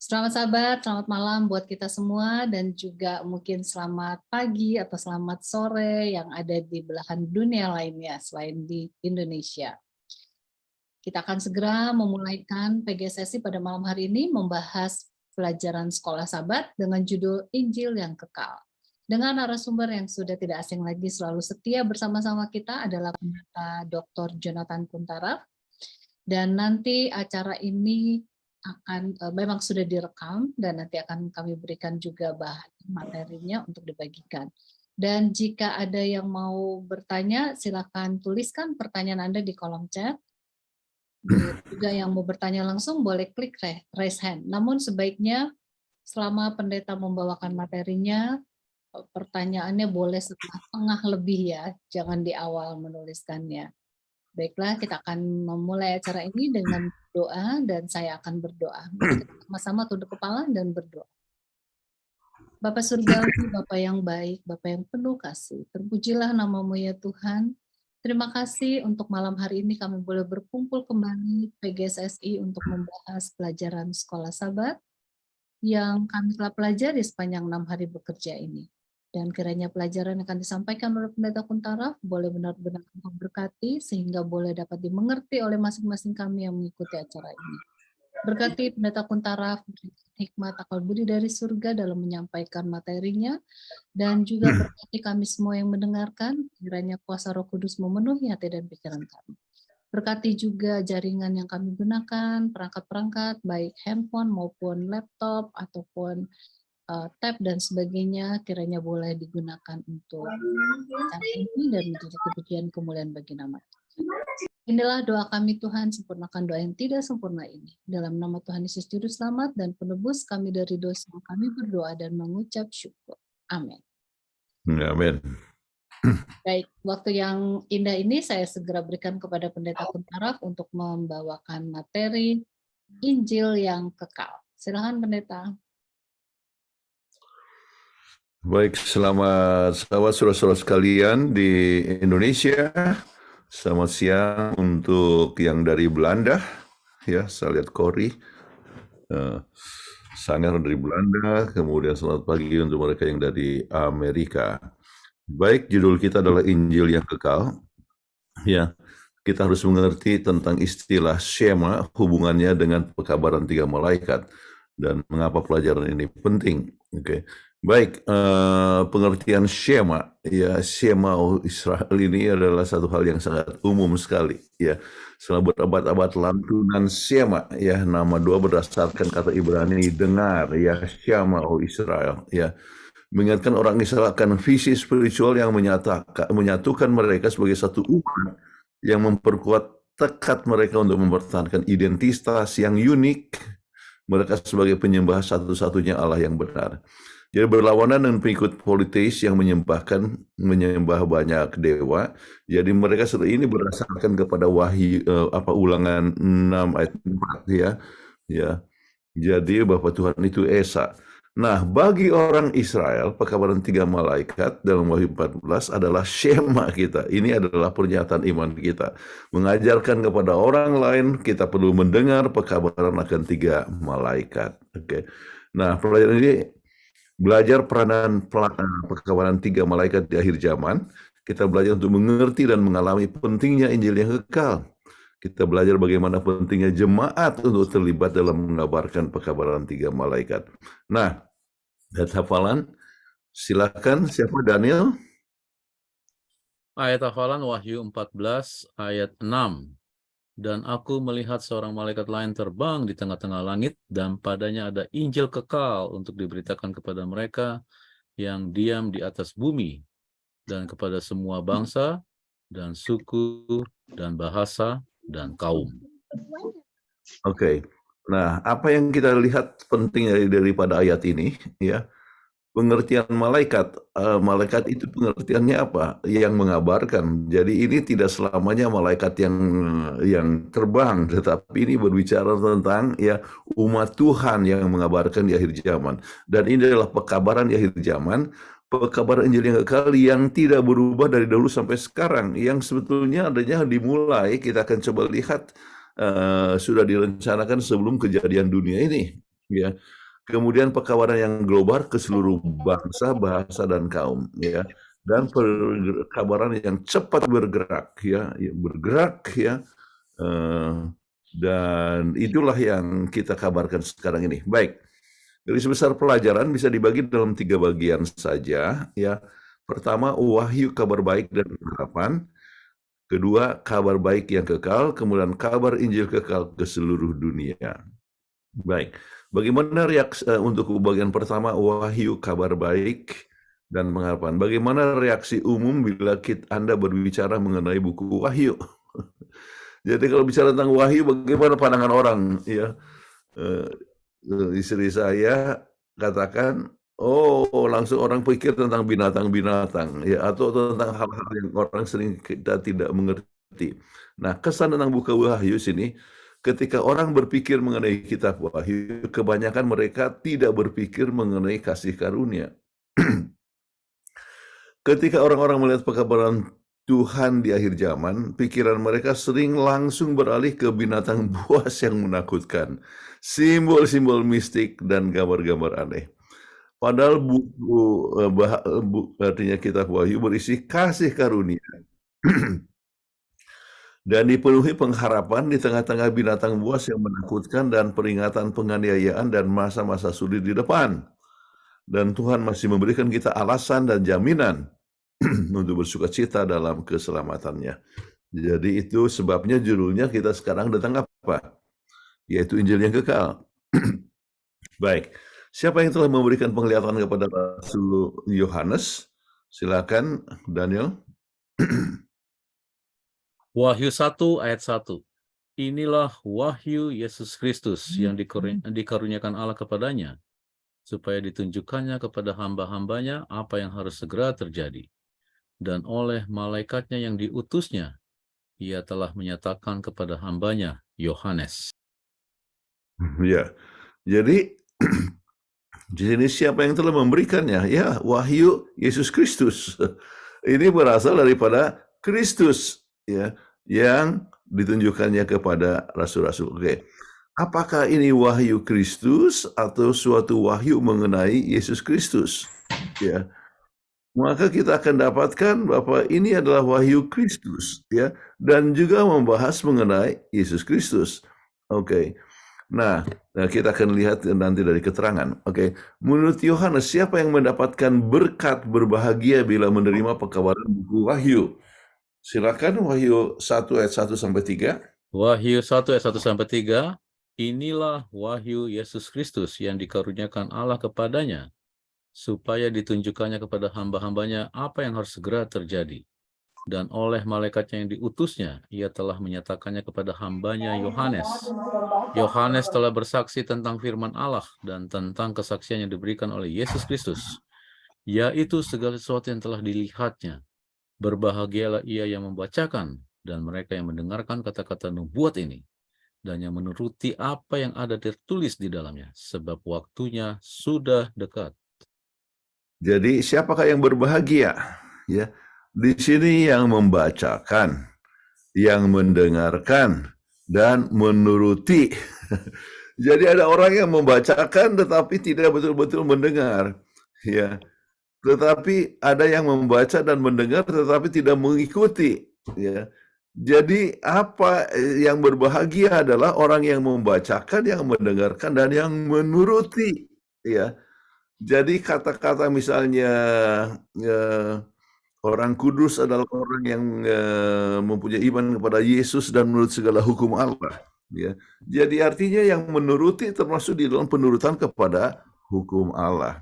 Selamat sahabat, selamat malam buat kita semua dan juga mungkin selamat pagi atau selamat sore yang ada di belahan dunia lainnya selain di Indonesia. Kita akan segera memulaikan PG Sesi pada malam hari ini membahas pelajaran sekolah sahabat dengan judul Injil yang Kekal. Dengan narasumber yang sudah tidak asing lagi selalu setia bersama-sama kita adalah Pendeta Dr. Jonathan Kuntara. Dan nanti acara ini memang sudah direkam dan nanti akan kami berikan juga bahan materinya untuk dibagikan. Dan jika ada yang mau bertanya, silakan tuliskan pertanyaan Anda di kolom chat. Juga yang mau bertanya langsung boleh klik raise hand. Namun sebaiknya selama pendeta membawakan materinya, pertanyaannya boleh setelah tengah lebih ya, jangan di awal menuliskannya. Baiklah, kita akan memulai acara ini dengan doa dan saya akan berdoa. Mari kita sama-sama tunduk kepala dan berdoa. Bapa Surgawi, Bapa yang baik, Bapa yang penuh kasih, terpujilah nama-Mu ya Tuhan. Terima kasih untuk malam hari ini kami boleh berkumpul kembali PGSSI untuk membahas pelajaran sekolah sahabat yang kami telah pelajari sepanjang 6 hari bekerja ini. Dan kiranya pelajaran yang akan disampaikan oleh Pendeta Kuntara boleh benar-benar memberkati sehingga boleh dapat dimengerti oleh masing-masing kami yang mengikuti acara ini. Berkati Pendeta Kuntara, hikmat akal budi dari surga dalam menyampaikan materinya, dan juga berkati kami semua yang mendengarkan, kiranya kuasa Roh Kudus memenuhi hati dan pikiran kami. Berkati juga jaringan yang kami gunakan, perangkat-perangkat, baik handphone maupun laptop, ataupun tab dan sebagainya, kiranya boleh digunakan untuk acara ini dan menjadi kepujian kemuliaan bagi nama Tuhan. Inilah doa kami Tuhan, sempurnakan doa yang tidak sempurna ini. Dalam nama Tuhan Yesus Juru Selamat dan penebus kami dari dosa, kami berdoa dan mengucap syukur. Amin. Amin. Baik, waktu yang indah ini saya segera berikan kepada Pendeta Kuntara untuk membawakan materi Injil yang Kekal. Silakan Pendeta. Baik, selamat saudara-saudara sekalian di Indonesia. Selamat siang untuk yang dari Belanda. Ya, saya lihat Cory. Sanger dari Belanda. Kemudian selamat pagi untuk mereka yang dari Amerika. Baik, judul kita adalah Injil yang Kekal. Ya, kita harus mengerti tentang istilah Shema, hubungannya dengan pekabaran 3 malaikat dan mengapa pelajaran ini penting. Oke. Baik, pengertian Shema, ya Shema Israel ini adalah satu hal yang sangat umum sekali, ya. Selama berabad-abad lantunan Shema, ya nama doa berdasarkan kata Ibrani dengar, ya Shema Israel, ya. Mengingatkan orang Israel akan visi spiritual yang menyatukan mereka sebagai satu umat yang memperkuat tekad mereka untuk mempertahankan identitas yang unik mereka sebagai penyembah satu-satunya Allah yang benar. Jadi berlawanan dengan pengikut politis yang menyembah banyak dewa. Jadi mereka seperti ini berdasarkan kepada Ulangan 6 ayat 4 ya. Ya. Jadi bahwa Tuhan itu Esa. Nah, bagi orang Israel, pekabaran 3 malaikat dalam Wahyu 14 adalah Shema kita. Ini adalah pernyataan iman kita. Mengajarkan kepada orang lain, kita perlu mendengar pekabaran akan 3 malaikat. Oke. Nah, pelajaran ini belajar peranan pekabaran 3 malaikat di akhir zaman. Kita belajar untuk mengerti dan mengalami pentingnya Injil yang kekal. Kita belajar bagaimana pentingnya jemaat untuk terlibat dalam mengabarkan pekabaran 3 malaikat. Nah, ayat hafalan, silakan siapa Daniel? Ayat hafalan Wahyu 14 ayat 6. Dan aku melihat seorang malaikat lain terbang di tengah-tengah langit, dan padanya ada Injil kekal untuk diberitakan kepada mereka yang diam di atas bumi, dan kepada semua bangsa, dan suku, dan bahasa, dan kaum. Oke. Nah, apa yang kita lihat penting daripada ayat ini, ya, pengertian malaikat. Malaikat itu pengertiannya apa? Yang mengabarkan. Jadi ini tidak selamanya malaikat yang terbang, tetapi ini berbicara tentang ya umat Tuhan yang mengabarkan di akhir zaman. Dan ini adalah pekabaran di akhir zaman, pekabaran Injil yang kekal yang tidak berubah dari dulu sampai sekarang. Yang sebetulnya adanya dimulai, kita akan coba lihat sudah direncanakan sebelum kejadian dunia ini. ya. Kemudian pekabaran yang global ke seluruh bangsa, bahasa, dan kaum, ya. Dan pekabaran yang cepat bergerak, ya, bergerak, ya. Dan itulah yang kita kabarkan sekarang ini. Baik, garis besar pelajaran bisa dibagi dalam 3 bagian saja, ya. Pertama, wahyu kabar baik dan harapan. Kedua, kabar baik yang kekal. Kemudian kabar Injil kekal ke seluruh dunia. Baik, bagaimana reaksi untuk bagian pertama, wahyu kabar baik dan pengharapan? Bagaimana reaksi umum bila Anda berbicara mengenai buku Wahyu? Jadi kalau bicara tentang wahyu, bagaimana pandangan orang? Ya, istri saya katakan, oh, langsung orang pikir tentang binatang-binatang, ya, atau tentang hal-hal yang orang sering kita tidak mengerti. Nah, kesan tentang buku Wahyu sini, ketika orang berpikir mengenai kitab Wahyu, kebanyakan mereka tidak berpikir mengenai kasih karunia. Ketika orang-orang melihat pekabaran Tuhan di akhir zaman, pikiran mereka sering langsung beralih ke binatang buas yang menakutkan, simbol-simbol mistik, dan gambar-gambar aneh. Padahal artinya kitab Wahyu berisi kasih karunia dan dipenuhi pengharapan di tengah-tengah binatang buas yang menakutkan dan peringatan penganiayaan dan masa-masa sulit di depan. Dan Tuhan masih memberikan kita alasan dan jaminan untuk bersuka cita dalam keselamatannya. Jadi itu sebabnya judulnya kita sekarang tentang apa? Yaitu Injil yang kekal. Baik, siapa yang telah memberikan penglihatan kepada Rasul Yohanes? Silakan, Daniel. Wahyu 1 ayat 1. Inilah wahyu Yesus Kristus yang dikaruniakan Allah kepadanya, supaya ditunjukkannya kepada hamba-hambanya apa yang harus segera terjadi. Dan oleh malaikatnya yang diutusnya, ia telah menyatakan kepada hambanya, Yohanes. Ya, jadi di sini siapa yang telah memberikannya? Ya, wahyu Yesus Kristus. Ini berasal daripada Kristus, ya, yang ditunjukkannya kepada rasul-rasul. Oke. Apakah ini wahyu Kristus atau suatu wahyu mengenai Yesus Kristus? Ya. Maka kita akan dapatkan bahwa ini adalah wahyu Kristus, ya, dan juga membahas mengenai Yesus Kristus. Oke. Nah, kita akan lihat nanti dari keterangan. Oke. Menurut Yohanes, siapa yang mendapatkan berkat berbahagia bila menerima pekabaran buku Wahyu? Silakan, Wahyu 1 ayat 1 sampai 3. Wahyu 1 ayat 1 sampai 3. Inilah wahyu Yesus Kristus yang dikaruniakan Allah kepadanya, supaya ditunjukkannya kepada hamba-hambanya apa yang harus segera terjadi. Dan oleh malaikatnya yang diutusnya, ia telah menyatakannya kepada hambanya Yohanes. Yohanes telah bersaksi tentang firman Allah dan tentang kesaksian yang diberikan oleh Yesus Kristus, yaitu segala sesuatu yang telah dilihatnya. Berbahagialah ia yang membacakan dan mereka yang mendengarkan kata-kata nubuat ini, dan yang menuruti apa yang ada tertulis di dalamnya, sebab waktunya sudah dekat. Jadi siapakah yang berbahagia? Ya, di sini yang membacakan, yang mendengarkan, dan menuruti. Jadi ada orang yang membacakan tetapi tidak betul-betul mendengar. Ya, tetapi ada yang membaca dan mendengar tetapi tidak mengikuti. Ya, jadi apa yang berbahagia adalah orang yang membacakan, yang mendengarkan, dan yang menuruti. Ya. Jadi kata-kata misalnya orang kudus adalah orang yang mempunyai iman kepada Yesus dan menurut segala hukum Allah. Ya. Jadi artinya yang menuruti termasuk di dalam penurutan kepada hukum Allah.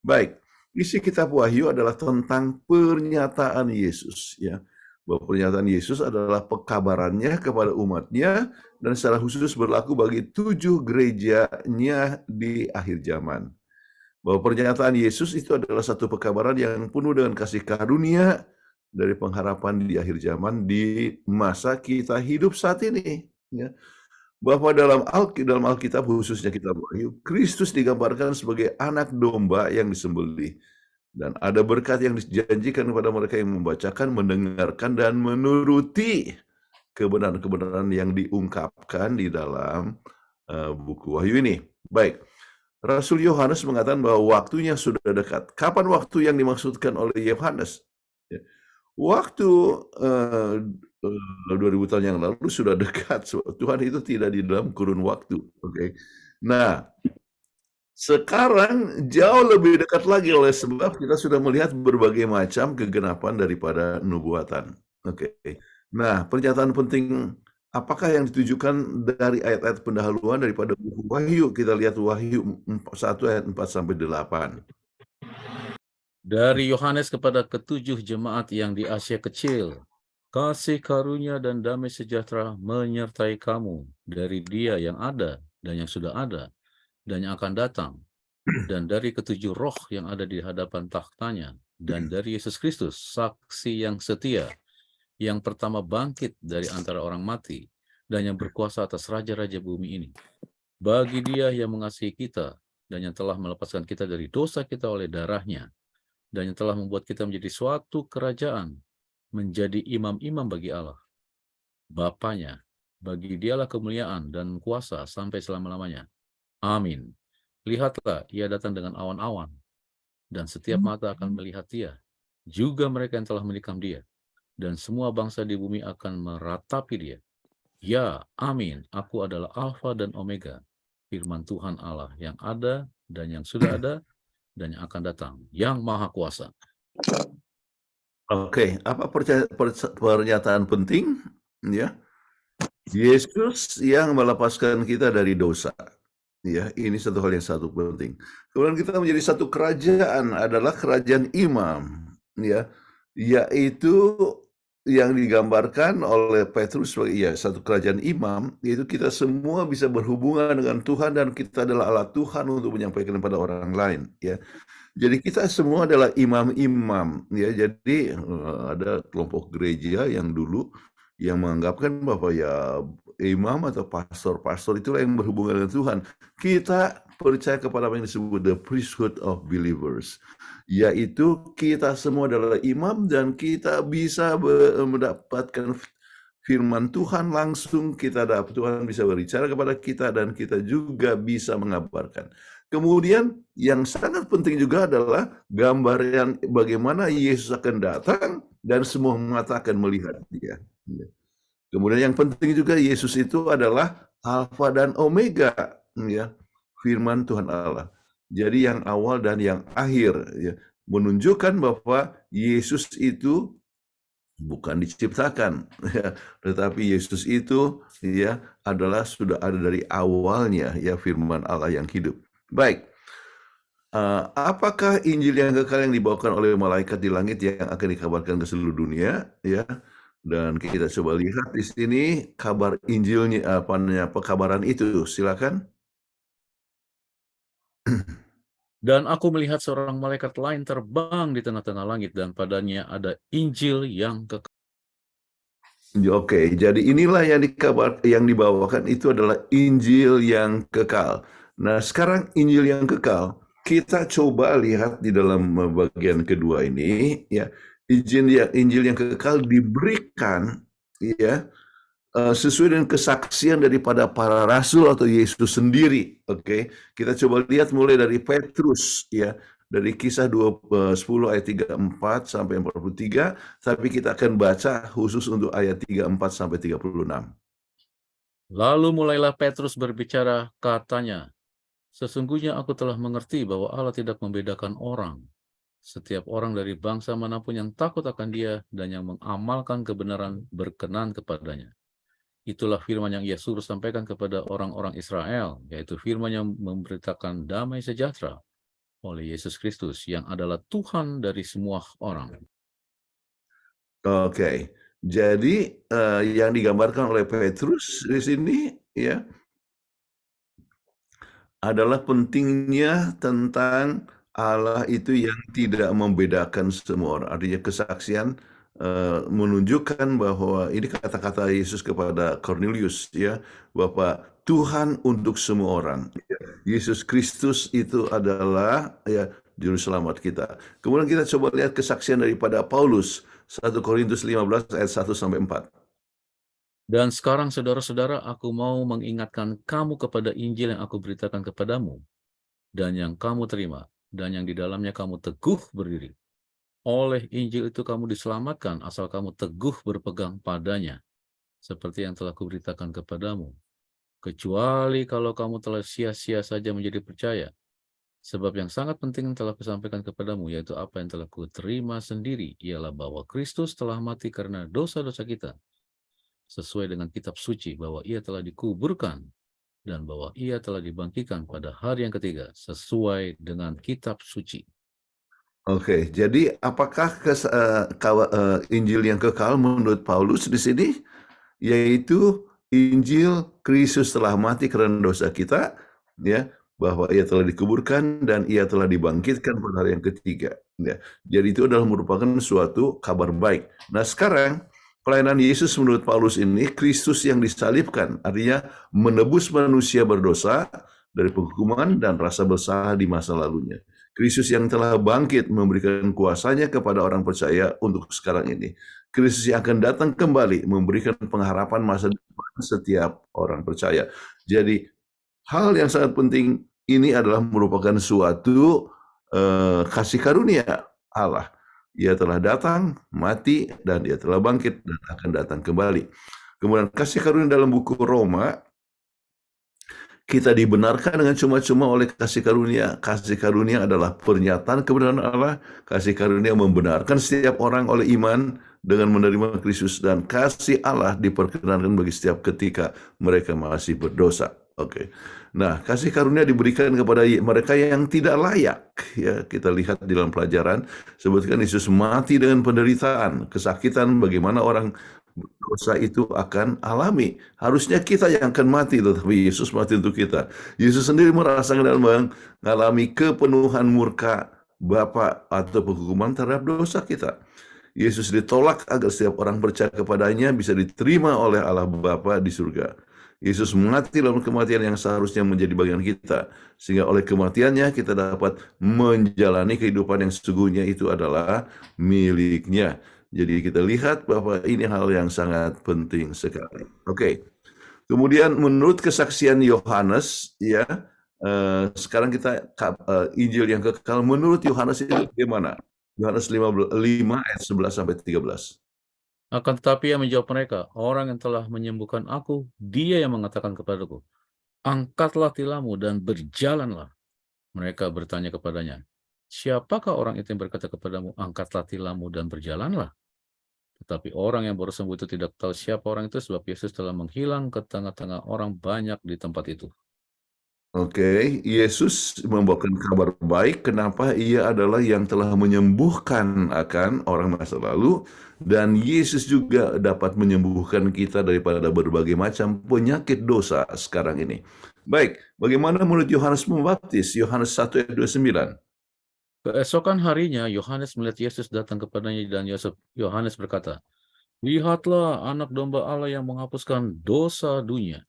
Baik, isi kitab Wahyu adalah tentang pernyataan Yesus. Ya. Bahwa pernyataan Yesus adalah pekabarannya kepada umatnya dan secara khusus berlaku bagi 7 gerejanya di akhir zaman. Bahwa pernyataan Yesus itu adalah satu pekabaran yang penuh dengan kasih karunia dari pengharapan di akhir zaman di masa kita hidup saat ini. Ya. Bahwa dalam Alkitab khususnya kitab Wahyu, Kristus digambarkan sebagai anak domba yang disembelih. Dan ada berkat yang dijanjikan kepada mereka yang membacakan, mendengarkan, dan menuruti kebenaran-kebenaran yang diungkapkan di dalam buku Wahyu ini. Baik. Rasul Yohanes mengatakan bahwa waktunya sudah dekat. Kapan waktu yang dimaksudkan oleh Yohanes? Ya. Waktu 2000 tahun yang lalu sudah dekat. Tuhan itu tidak di dalam kurun waktu. Oke. Nah, sekarang jauh lebih dekat lagi oleh sebab kita sudah melihat berbagai macam kegenapan daripada nubuatan. Oke. Nah, pernyataan penting apakah yang ditujukan dari ayat-ayat pendahuluan daripada buku Wahyu? Kita lihat Wahyu 1 ayat 4 sampai 8. Dari Yohanes kepada ketujuh jemaat yang di Asia Kecil, kasih karunia dan damai sejahtera menyertai kamu dari Dia yang ada dan yang sudah ada dan yang akan datang, dan dari ketujuh roh yang ada di hadapan tahtanya, dan dari Yesus Kristus, saksi yang setia, yang pertama bangkit dari antara orang mati, dan yang berkuasa atas raja-raja bumi ini. Bagi Dia yang mengasihi kita, dan yang telah melepaskan kita dari dosa kita oleh darahnya, dan yang telah membuat kita menjadi suatu kerajaan, menjadi imam-imam bagi Allah, Bapanya, bagi Dialah kemuliaan dan kuasa sampai selama-lamanya. Amin. Lihatlah, Ia datang dengan awan-awan, dan setiap mata akan melihat Dia, juga mereka yang telah menikam Dia, dan semua bangsa di bumi akan meratapi Dia. Ya, amin, aku adalah Alfa dan Omega, firman Tuhan Allah yang ada dan yang sudah ada dan yang akan datang, yang Maha Kuasa. Oke, apa pernyataan penting? Ya, Yesus yang melepaskan kita dari dosa. Ya, ini satu hal yang satu penting. Kemudian kita menjadi satu kerajaan adalah kerajaan imam, ya, yaitu yang digambarkan oleh Petrus sebagai satu kerajaan imam, yaitu kita semua bisa berhubungan dengan Tuhan dan kita adalah alat Tuhan untuk menyampaikan kepada orang lain, ya. Jadi kita semua adalah imam-imam, ya. Jadi ada kelompok gereja yang dulu yang menganggapkan bahwa ya imam atau pastor itulah yang berhubungan dengan Tuhan. Kita percaya kepada apa yang disebut the priesthood of believers, yaitu kita semua adalah imam dan kita bisa mendapatkan firman Tuhan langsung. Tuhan bisa berbicara kepada kita dan kita juga bisa mengabarkan. Kemudian yang sangat penting juga adalah gambaran bagaimana Yesus akan datang dan semua mata akan melihat Dia. Kemudian yang penting juga Yesus itu adalah Alfa dan Omega, ya, firman Tuhan Allah. Jadi yang awal dan yang akhir, ya, menunjukkan bahwa Yesus itu bukan diciptakan, ya, tetapi Yesus itu ya adalah sudah ada dari awalnya, ya, firman Allah yang hidup. Baik. Apakah Injil yang kekal yang dibawakan oleh malaikat di langit yang akan dikabarkan ke seluruh dunia, ya? Dan kita coba lihat di sini kabar Injilnya, pekabaran itu. Silakan. Dan aku melihat seorang malaikat lain terbang di tengah-tengah langit, dan padanya ada Injil yang kekal. Oke, jadi inilah yang dibawakan itu adalah Injil yang kekal. Nah, sekarang Injil yang kekal, kita coba lihat di dalam bagian kedua ini, ya. Injil yang kekal diberikan, ya, sesuai dengan kesaksian daripada para rasul atau Yesus sendiri. Oke, kita coba lihat mulai dari Petrus, ya, dari kisah 10 ayat 34 sampai 43, tapi kita akan baca khusus untuk ayat 34 sampai 36. Lalu mulailah Petrus berbicara, katanya, sesungguhnya aku telah mengerti bahwa Allah tidak membedakan orang. Setiap orang dari bangsa manapun yang takut akan Dia dan yang mengamalkan kebenaran berkenan kepadanya. Itulah firman yang Ia suruh sampaikan kepada orang-orang Israel, yaitu firman yang memberitakan damai sejahtera oleh Yesus Kristus yang adalah Tuhan dari semua orang. Oke, jadi yang digambarkan oleh Petrus di sini, ya, adalah pentingnya tentang Allah itu yang tidak membedakan semua orang. Artinya kesaksian menunjukkan bahwa ini kata-kata Yesus kepada Cornelius, ya, bahwa Tuhan untuk semua orang. Yesus Kristus itu adalah, ya, juru selamat kita. Kemudian kita coba lihat kesaksian daripada Paulus, 1 Korintus 15 ayat 1 sampai 4. Dan sekarang saudara-saudara, aku mau mengingatkan kamu kepada Injil yang aku beritakan kepadamu, dan yang kamu terima, dan yang di dalamnya kamu teguh berdiri. Oleh Injil itu kamu diselamatkan asal kamu teguh berpegang padanya, seperti yang telah kuberitakan kepadamu. Kecuali kalau kamu telah sia-sia saja menjadi percaya. Sebab yang sangat penting yang telah kusampaikan kepadamu, yaitu apa yang telah kuterima sendiri, ialah bahwa Kristus telah mati karena dosa-dosa kita, sesuai dengan kitab suci, bahwa ia telah dikuburkan, dan bahwa ia telah dibangkitkan pada hari yang ketiga, sesuai dengan kitab suci. Oke, jadi apakah Injil yang kekal menurut Paulus di sini yaitu Injil Kristus telah mati karena dosa kita, ya, bahwa ia telah dikuburkan dan ia telah dibangkitkan pada hari yang ketiga, ya. Jadi itu adalah merupakan suatu kabar baik. Nah, sekarang pelayanan Yesus menurut Paulus ini Kristus yang disalibkan, artinya menebus manusia berdosa dari penghukuman dan rasa bersalah di masa lalunya. Kristus yang telah bangkit memberikan kuasanya kepada orang percaya untuk sekarang ini. Kristus yang akan datang kembali memberikan pengharapan masa depan setiap orang percaya. Jadi hal yang sangat penting ini adalah merupakan suatu kasih karunia Allah. Ia telah datang, mati, dan ia telah bangkit dan akan datang kembali. Kemudian kasih karunia dalam buku Roma, kita dibenarkan dengan cuma-cuma oleh kasih karunia. Kasih karunia adalah pernyataan kebenaran Allah. Kasih karunia membenarkan setiap orang oleh iman dengan menerima Kristus. Dan kasih Allah diperkenankan bagi setiap ketika mereka masih berdosa. Oke. Nah, kasih karunia diberikan kepada mereka yang tidak layak. Ya, kita lihat di dalam pelajaran, sebutkan Yesus mati dengan penderitaan, kesakitan, bagaimana orang dosa itu akan alami. Harusnya kita yang akan mati, tetapi Yesus mati untuk kita. Yesus sendiri merasakan dan mengalami kepenuhan murka Bapa atau penghukuman terhadap dosa kita. Yesus ditolak agar setiap orang percaya kepadanya bisa diterima oleh Allah Bapa di surga. Yesus mati dalam kematian yang seharusnya menjadi bagian kita, sehingga oleh kematiannya kita dapat menjalani kehidupan yang sesungguhnya itu adalah miliknya. Jadi kita lihat bahwa ini hal yang sangat penting sekali. Oke. Kemudian menurut kesaksian Yohanes, ya, sekarang kita Injil yang kekal menurut Yohanes itu bagaimana? Yohanes 5 ayat 11 sampai 13. Akan tetapi ia menjawab mereka, orang yang telah menyembuhkan aku, dia yang mengatakan kepadaku, angkatlah tilammu dan berjalanlah. Mereka bertanya kepadanya, siapakah orang itu yang berkata kepadamu, angkatlah tilammu dan berjalanlah? Tetapi orang yang baru sembuh itu tidak tahu siapa orang itu, sebab Yesus telah menghilang ke tengah-tengah orang banyak di tempat itu. Oke, Yesus membawakan kabar baik kenapa ia adalah yang telah menyembuhkan akan orang masa lalu, dan Yesus juga dapat menyembuhkan kita daripada berbagai macam penyakit dosa sekarang ini. Baik, bagaimana menurut Yohanes Pembaptis? Yohanes 1 ayat 29. Keesokan harinya Yohanes melihat Yesus datang kepadanya dan Yohanes berkata, lihatlah anak domba Allah yang menghapuskan dosa dunia.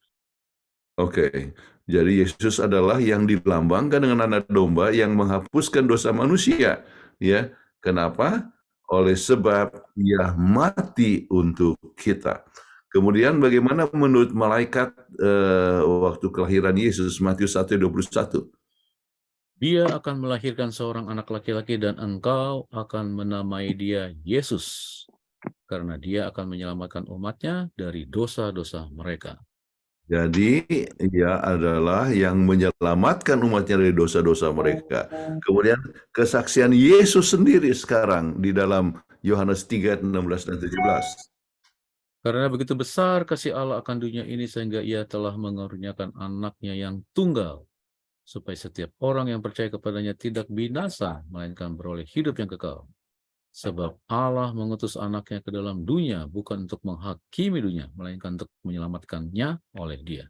Oke, jadi Yesus adalah yang dilambangkan dengan anak domba yang menghapuskan dosa manusia. Ya, kenapa? Oleh sebab ia mati untuk kita. Kemudian bagaimana menurut malaikat waktu kelahiran Yesus, Matius 1:21? Dia akan melahirkan seorang anak laki-laki dan engkau akan menamai dia Yesus, karena dia akan menyelamatkan umatnya dari dosa-dosa mereka. Jadi ia adalah yang menyelamatkan umatnya dari dosa-dosa mereka. Kemudian kesaksian Yesus sendiri sekarang di dalam Yohanes 3 ayat 16 dan 17. Karena begitu besar kasih Allah akan dunia ini sehingga ia telah mengaruniakan anaknya yang tunggal, supaya setiap orang yang percaya kepadanya tidak binasa, melainkan beroleh hidup yang kekal. Sebab Allah mengutus anaknya ke dalam dunia bukan untuk menghakimi dunia, melainkan untuk menyelamatkannya oleh dia.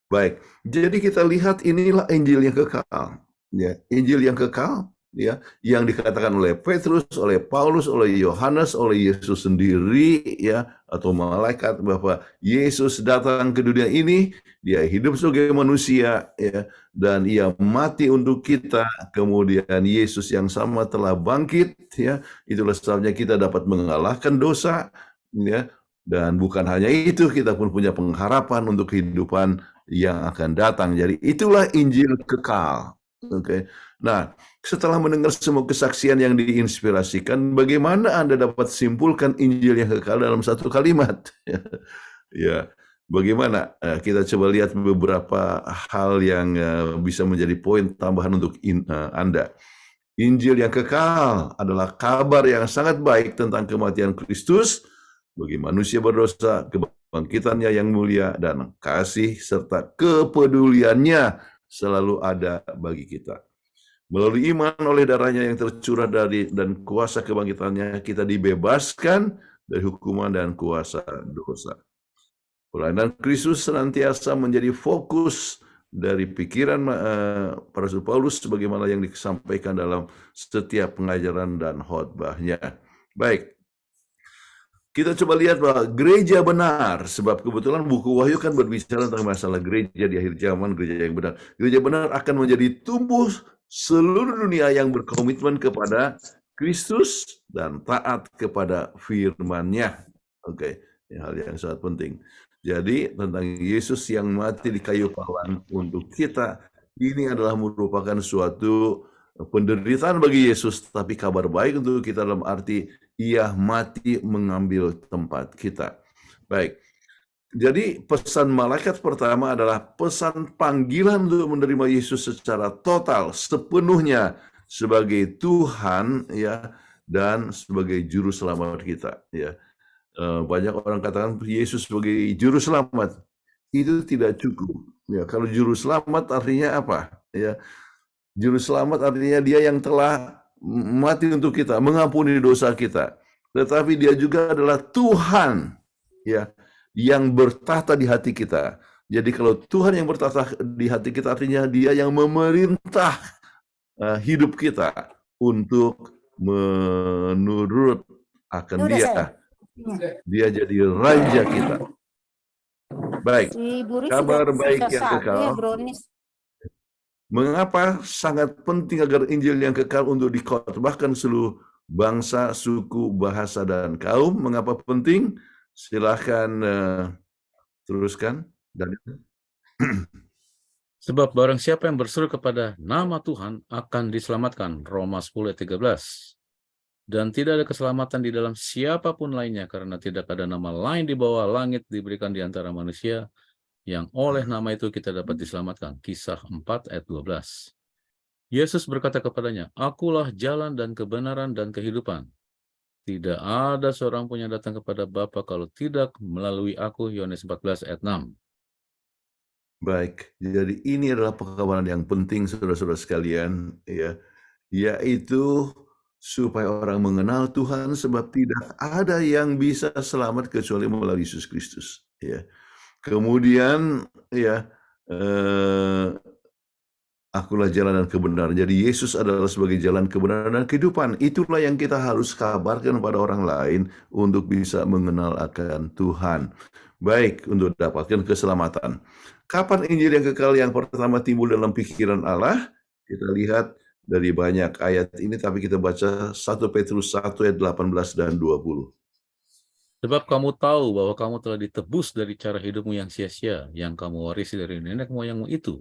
Baik, jadi kita lihat inilah Injil yang kekal. Ya, Injil yang kekal, ya, yang dikatakan oleh Petrus, oleh Paulus, oleh Yohanes, oleh Yesus sendiri, ya, atau malaikat, bahwa Yesus datang ke dunia ini, dia hidup sebagai manusia, ya, dan ia mati untuk kita. Kemudian Yesus yang sama telah bangkit, ya, itulah sebabnya kita dapat mengalahkan dosa, ya, dan bukan hanya itu, kita pun punya pengharapan untuk kehidupan yang akan datang. Jadi itulah Injil kekal. Oke. Nah, setelah mendengar semua kesaksian yang diinspirasikan, bagaimana Anda dapat simpulkan Injil yang kekal dalam satu kalimat? Ya, bagaimana? Kita coba lihat beberapa hal yang bisa menjadi poin tambahan untuk Anda. Injil yang kekal adalah kabar yang sangat baik tentang kematian Kristus bagi manusia berdosa, kebangkitannya yang mulia, dan kasih serta kepeduliannya selalu ada bagi kita. Melalui iman oleh darahnya yang tercurah dan kuasa kebangkitannya, kita dibebaskan dari hukuman dan kuasa dosa. Pelayanan Kristus senantiasa menjadi fokus dari pikiran para Rasul Paulus sebagaimana yang disampaikan dalam setiap pengajaran dan khotbahnya. Baik, kita coba lihat bahwa gereja benar, sebab kebetulan buku Wahyu kan berbicara tentang masalah gereja di akhir zaman, gereja yang benar. Gereja benar akan menjadi tumbuh seluruh dunia yang berkomitmen kepada Kristus dan taat kepada firman-Nya. Oke, ini hal yang sangat penting. Jadi tentang Yesus yang mati di kayu palang untuk kita, ini adalah merupakan suatu penderitaan bagi Yesus, tapi kabar baik untuk kita dalam arti ia mati mengambil tempat kita. Baik, jadi pesan malaikat pertama adalah pesan panggilan untuk menerima Yesus secara total, sepenuhnya sebagai Tuhan, ya, dan sebagai juru selamat kita, ya. Banyak orang katakan Yesus sebagai juru selamat, itu tidak cukup. Ya, kalau juru selamat artinya apa? Ya, juru selamat artinya dia yang telah mati untuk kita, mengampuni dosa kita. Tetapi dia juga adalah Tuhan, ya, yang bertahta di hati kita. Jadi kalau Tuhan yang bertahta di hati kita artinya dia yang memerintah hidup kita untuk menurut akan dia. Dia jadi raja kita. Baik, kabar baik yang kekal. Mengapa sangat penting agar Injil yang kekal untuk dikhotbahkan seluruh bangsa, suku, bahasa, dan kaum? Mengapa penting? Silahkan teruskan. Sebab barang siapa yang berseru kepada nama Tuhan akan diselamatkan. Roma 10:13. Dan tidak ada keselamatan di dalam siapapun lainnya, karena tidak ada nama lain di bawah langit diberikan di antara manusia yang oleh nama itu kita dapat diselamatkan. Kisah 4:12. Yesus berkata kepadanya, Akulah jalan dan kebenaran dan kehidupan. Tidak ada seorang pun yang datang kepada Bapa kalau tidak melalui aku. Yohanes 14:6. Baik, jadi ini adalah pekabaran yang penting, saudara-saudara sekalian, ya, yaitu supaya orang mengenal Tuhan, sebab tidak ada yang bisa selamat kecuali melalui Yesus Kristus. Ya. Kemudian, ya, akulah jalan dan kebenaran. Jadi Yesus adalah sebagai jalan kebenaran dan kehidupan. Itulah yang kita harus kabarkan pada orang lain untuk bisa mengenal akan Tuhan. Baik, untuk dapatkan keselamatan. Kapan Injil yang kekal yang pertama timbul dalam pikiran Allah? Kita lihat dari banyak ayat ini, tapi kita baca 1 Petrus 1 ayat 18 dan 20. Sebab kamu tahu bahwa kamu telah ditebus dari cara hidupmu yang sia-sia, yang kamu warisi dari nenek moyangmu itu,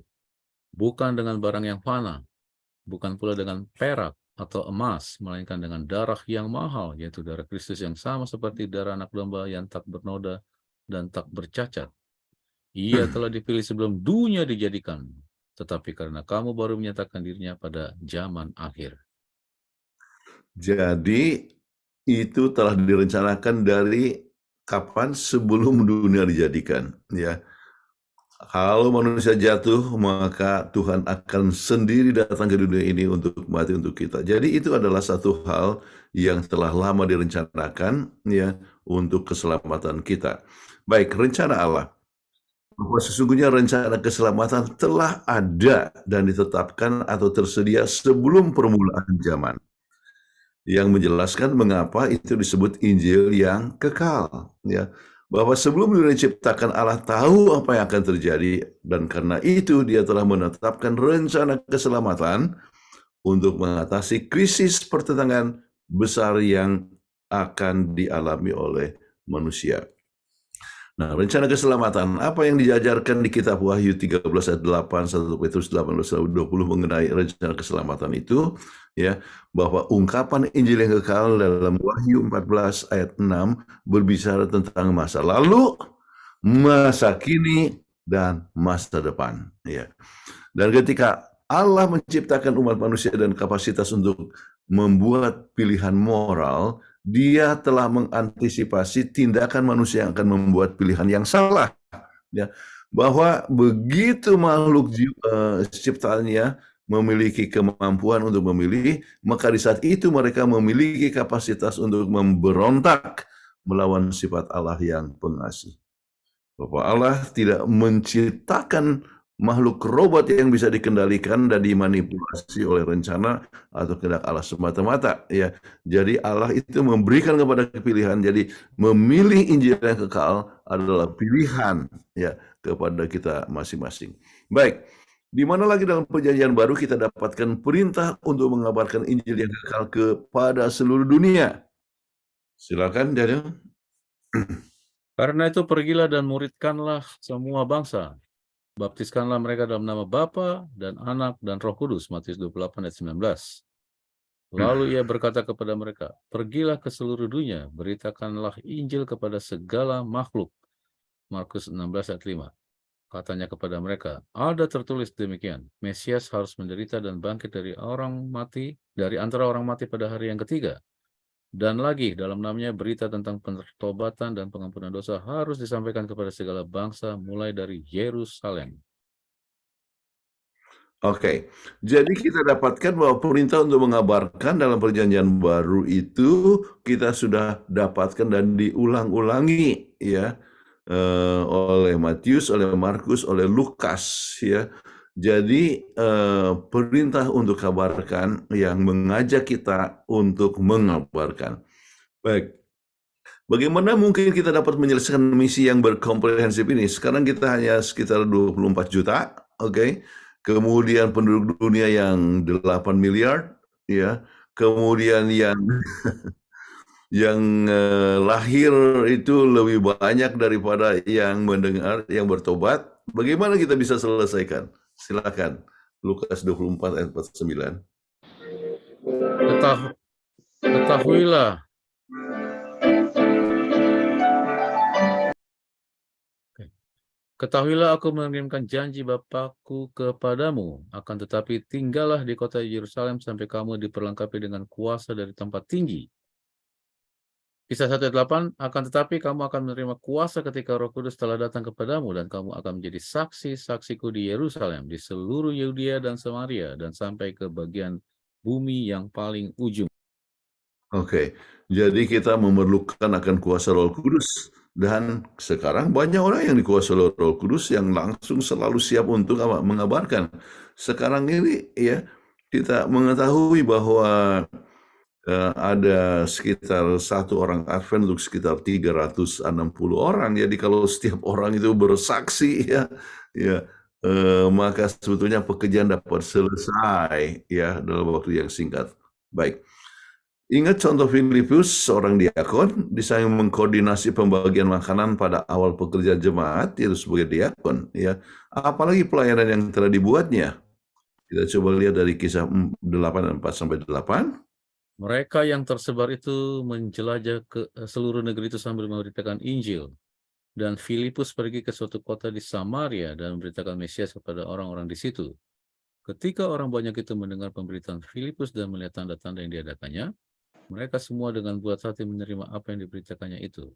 bukan dengan barang yang fana, bukan pula dengan perak atau emas, melainkan dengan darah yang mahal, yaitu darah Kristus yang sama seperti darah anak domba yang tak bernoda dan tak bercacat. Ia telah dipilih sebelum dunia dijadikan, tetapi karena kamu baru menyatakan dirinya pada zaman akhir. Jadi itu telah direncanakan dari kapan? Sebelum dunia dijadikan, ya. Kalau manusia jatuh, maka Tuhan akan sendiri datang ke dunia ini untuk mati untuk kita. Jadi itu adalah satu hal yang telah lama direncanakan, ya, untuk keselamatan kita. Baik, rencana Allah. Bahwa sesungguhnya rencana keselamatan telah ada dan ditetapkan atau tersedia sebelum permulaan zaman. Yang menjelaskan mengapa itu disebut Injil yang kekal, ya. Bahwa sebelum dunia diciptakan Allah tahu apa yang akan terjadi, dan karena itu dia telah menetapkan rencana keselamatan untuk mengatasi krisis pertentangan besar yang akan dialami oleh manusia. Nah, rencana keselamatan, apa yang diajarkan di kitab Wahyu 13 ayat 8, 1 Petrus 18 ayat 20 mengenai rencana keselamatan itu, ya, bahwa ungkapan Injil yang kekal dalam Wahyu 14 ayat 6 berbicara tentang masa lalu, masa kini, dan masa depan. Ya. Dan ketika Allah menciptakan umat manusia dan kapasitas untuk membuat pilihan moral, Dia telah mengantisipasi tindakan manusia yang akan membuat pilihan yang salah. Ya, bahwa begitu makhluk ciptaannya memiliki kemampuan untuk memilih, maka di saat itu mereka memiliki kapasitas untuk memberontak melawan sifat Allah yang pengasih. Bahwa Allah tidak menciptakan makhluk robot yang bisa dikendalikan dan dimanipulasi oleh rencana atau kehendak Allah semata-mata, ya. Jadi Allah itu memberikan kepada pilihan. Jadi memilih Injil yang kekal adalah pilihan, ya, kepada kita masing-masing. Baik, di mana lagi dalam Perjanjian Baru kita dapatkan perintah untuk mengabarkan Injil yang kekal kepada seluruh dunia? Silakan, Daniel. Karena itu pergilah dan muridkanlah semua bangsa. Baptiskanlah mereka dalam nama Bapa dan Anak dan Roh Kudus. Matius 28 ayat 19. Lalu ia berkata kepada mereka, pergilah ke seluruh dunia, beritakanlah Injil kepada segala makhluk. Markus 16 ayat 5. Katanya kepada mereka, ada tertulis demikian, Mesias harus menderita dan bangkit dari antara orang mati pada hari yang ketiga. Dan lagi, dalam namanya berita tentang pertobatan dan pengampunan dosa harus disampaikan kepada segala bangsa mulai dari Yerusalem. Oke, jadi kita dapatkan bahwa perintah untuk mengabarkan dalam Perjanjian Baru itu kita sudah dapatkan dan diulang-ulangi, ya, oleh Matius, oleh Markus, oleh Lukas, ya. Jadi perintah untuk kabarkan yang mengajak kita untuk mengabarkan. Baik, bagaimana mungkin kita dapat menyelesaikan misi yang berkomprehensif ini? Sekarang kita hanya sekitar 24 juta, oke. Kemudian penduduk dunia yang 8 miliar, ya. Kemudian yang lahir itu lebih banyak daripada yang mendengar, yang bertobat. Bagaimana kita bisa selesaikan? Silakan. Lukas 24 ayat 49. Ketahuilah. Ketahuilah aku mengirimkan janji Bapakku kepadamu, akan tetapi tinggallah di kota Yerusalem sampai kamu diperlengkapi dengan kuasa dari tempat tinggi. Kisah 1 ayat 8, akan tetapi kamu akan menerima kuasa ketika Roh Kudus telah datang kepadamu, dan kamu akan menjadi saksi-saksiku di Yerusalem, di seluruh Yudea dan Samaria, dan sampai ke bagian bumi yang paling ujung. Oke, jadi kita memerlukan akan kuasa Roh Kudus. Dan sekarang banyak orang yang dikuasai oleh Roh Kudus yang langsung selalu siap untuk mengabarkan. Sekarang ini, ya, kita mengetahui bahwa ada sekitar satu orang Advent untuk sekitar 360 orang. Jadi kalau setiap orang itu bersaksi, ya, maka sebetulnya pekerjaan dapat selesai, ya, dalam waktu yang singkat. Baik. Ingat contoh Filipus, seorang diakon, bisa mengkoordinasi pembagian makanan pada awal pekerjaan jemaat, yaitu sebagai diakon, ya. Apalagi pelayanan yang telah dibuatnya. Kita coba lihat dari kisah 8 sampai 8. Mereka yang tersebar itu menjelajah ke seluruh negeri itu sambil memberitakan Injil. Dan Filipus pergi ke suatu kota di Samaria dan memberitakan Mesias kepada orang-orang di situ. Ketika orang banyak itu mendengar pemberitaan Filipus dan melihat tanda-tanda yang diadakannya, mereka semua dengan bulat hati menerima apa yang diberitakannya itu.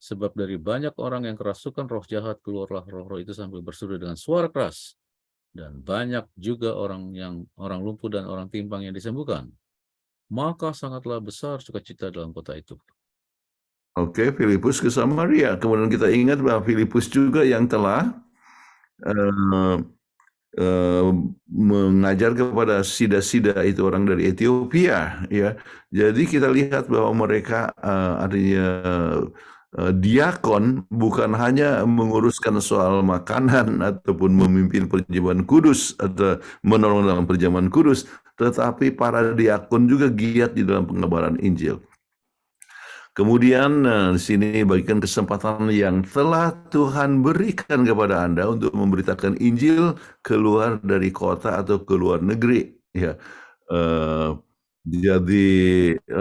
Sebab dari banyak orang yang kerasukan roh jahat, keluarlah roh-roh itu sambil berseru dengan suara keras. Dan banyak juga orang lumpuh dan orang timpang yang disembuhkan. Maka sangatlah besar sukacita dalam kota itu. Oke, Filipus ke Samaria. Kemudian kita ingat bahwa Filipus juga yang telah mengajar kepada sida-sida itu orang dari Ethiopia, ya. Jadi kita lihat bahwa mereka artinya diakon bukan hanya menguruskan soal makanan ataupun memimpin perjamuan kudus atau menolong dalam perjamuan kudus, tetapi para diakon juga giat di dalam pengabaran Injil. Kemudian di sini bagikan kesempatan yang telah Tuhan berikan kepada Anda untuk memberitakan Injil keluar dari kota atau keluar negeri. Ya, jadi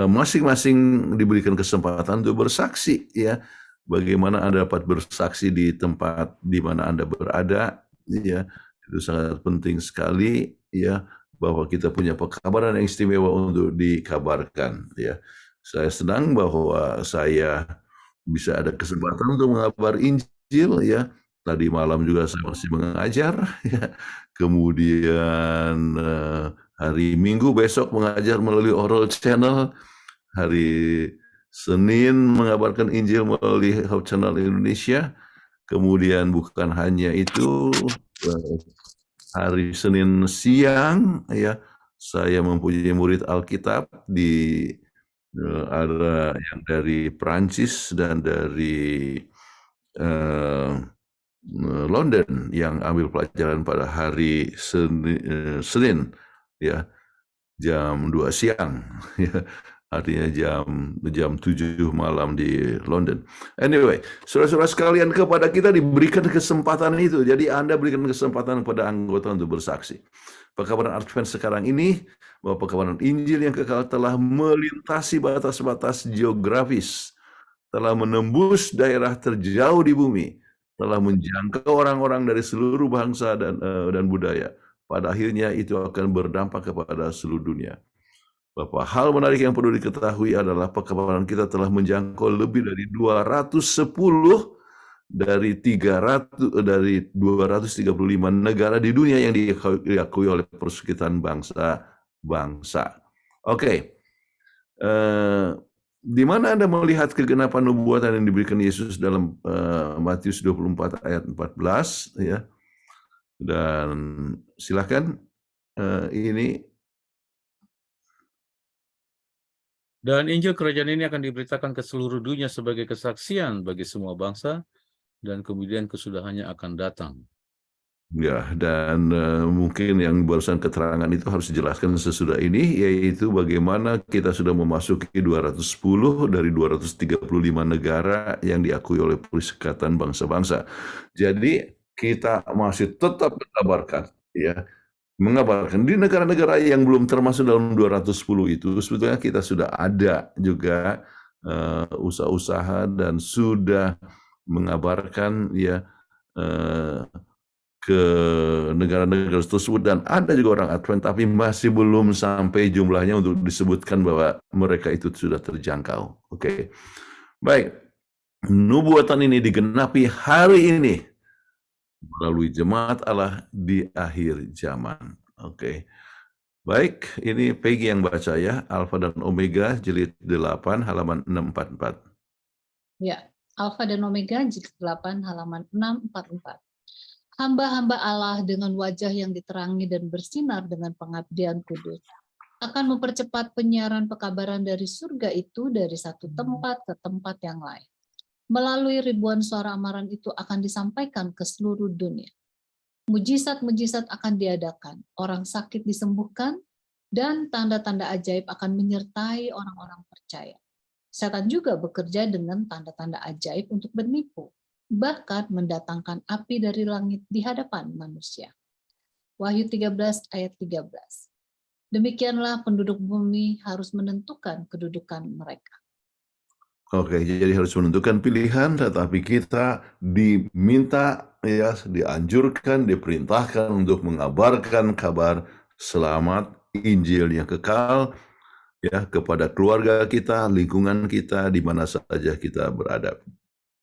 masing-masing diberikan kesempatan untuk bersaksi. Ya, bagaimana Anda dapat bersaksi di tempat di mana Anda berada. Ya, itu sangat penting sekali. Ya, bahwa kita punya pekabaran yang istimewa untuk dikabarkan. Ya. Saya senang bahwa saya bisa ada kesempatan untuk mengabar Injil ya. Tadi malam juga saya masih mengajar ya. Kemudian hari Minggu besok mengajar melalui Oral Channel. Hari Senin mengabarkan Injil melalui Hope Channel Indonesia. Kemudian bukan hanya itu, hari Senin siang ya saya mempunyai murid Alkitab di ada yang dari Prancis dan dari London yang ambil pelajaran pada hari Senin ya jam 2 siang ya. Artinya jam 7 malam di London. Anyway, saudara-saudara sekalian, kepada kita diberikan kesempatan itu. Jadi Anda berikan kesempatan kepada anggota untuk bersaksi. Pekabaran Advent sekarang ini, bahwa pekabaran Injil yang kekal telah melintasi batas-batas geografis, telah menembus daerah terjauh di bumi, telah menjangkau orang-orang dari seluruh bangsa dan budaya. Pada akhirnya itu akan berdampak kepada seluruh dunia. Bapak, hal menarik yang perlu diketahui adalah pekabaran kita telah menjangkau lebih dari 210 dari 235 negara di dunia yang diakui oleh Persekutuan Bangsa-Bangsa. Oke. Di mana Anda melihat kegenapan nubuatan yang diberikan Yesus dalam Matius 24 ayat 14 ya. Dan silakan ini. Dan Injil Kerajaan ini akan diberitakan ke seluruh dunia sebagai kesaksian bagi semua bangsa, dan kemudian kesudahannya akan datang. Ya, dan mungkin yang barusan keterangan itu harus dijelaskan sesudah ini, yaitu bagaimana kita sudah memasuki 210 dari 235 negara yang diakui oleh Perserikatan Bangsa-Bangsa. Jadi kita masih tetap mengabarkan, ya, mengabarkan di negara-negara yang belum termasuk dalam 210 itu, sebetulnya kita sudah ada juga usaha-usaha dan sudah mengabarkan ya ke negara-negara tersebut, dan ada juga orang Advent tapi masih belum sampai jumlahnya untuk disebutkan bahwa mereka itu sudah terjangkau. Oke. Baik. Nubuatan ini digenapi hari ini melalui jemaat Allah di akhir zaman. Oke. Baik, ini Peggy yang baca ya, Alfa dan Omega jilid 8 halaman 644. Ya, Alfa dan Omega jilid 8 halaman 644. Hamba-hamba Allah dengan wajah yang diterangi dan bersinar dengan pengabdian kudus akan mempercepat penyiaran pekabaran dari surga itu dari satu tempat ke tempat yang lain. Melalui ribuan suara amaran itu akan disampaikan ke seluruh dunia. Mujizat-mujizat akan diadakan, orang sakit disembuhkan, dan tanda-tanda ajaib akan menyertai orang-orang percaya. Setan juga bekerja dengan tanda-tanda ajaib untuk menipu, bahkan mendatangkan api dari langit di hadapan manusia. Wahyu 13 ayat 13. Demikianlah penduduk bumi harus menentukan kedudukan mereka. Oke, jadi harus menentukan pilihan, tetapi kita diminta, ya, dianjurkan, diperintahkan untuk mengabarkan kabar selamat Injil yang kekal, ya, kepada keluarga kita, lingkungan kita, di mana saja kita berada.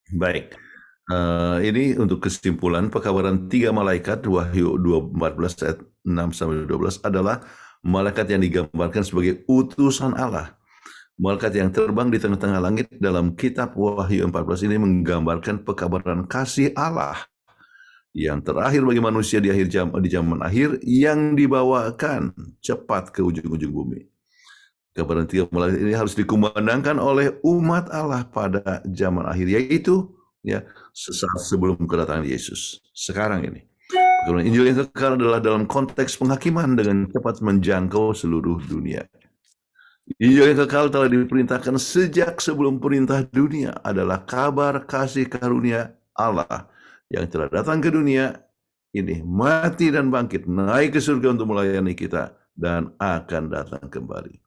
Baik. Ini untuk kesimpulan pekabaran 3 malaikat Wahyu 14 ayat 6-12 adalah malaikat yang digambarkan sebagai utusan Allah. Malaikat yang terbang di tengah-tengah langit dalam kitab Wahyu 14 ini menggambarkan pekabaran kasih Allah yang terakhir bagi manusia di zaman akhir yang dibawakan cepat ke ujung-ujung bumi. Kabaran 3 malaikat ini harus dikumandangkan oleh umat Allah pada zaman akhir, yaitu ya sesaat sebelum kedatangan Yesus. Sekarang ini pekabaran Injil yang kekal adalah dalam konteks penghakiman dengan cepat menjangkau seluruh dunia. Injil yang kekal telah diperintahkan sejak sebelum perintah dunia, adalah kabar kasih karunia Allah yang telah datang ke dunia ini, mati dan bangkit, naik ke surga untuk melayani kita, dan akan datang kembali.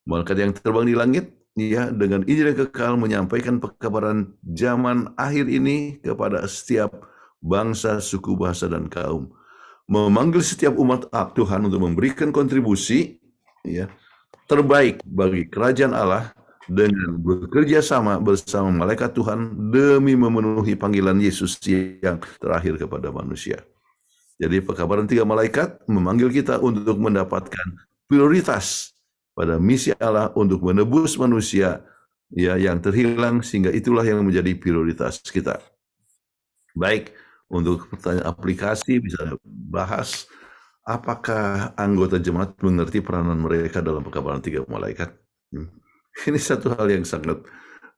Malaikat yang terbang di langit, ya, dengan Injil yang kekal menyampaikan pekabaran zaman akhir ini kepada setiap bangsa, suku, bahasa, dan kaum. Memanggil setiap umat Tuhan untuk memberikan kontribusi, ya, terbaik bagi kerajaan Allah dengan bekerja sama bersama malaikat Tuhan demi memenuhi panggilan Yesus yang terakhir kepada manusia. Jadi pekabaran 3 malaikat memanggil kita untuk mendapatkan prioritas pada misi Allah untuk menebus manusia, ya, yang terhilang, sehingga itulah yang menjadi prioritas kita. Baik, untuk pertanyaan aplikasi bisa bahas, apakah anggota jemaat mengerti peranan mereka dalam pekabaran 3 malaikat? Ini satu hal yang sangat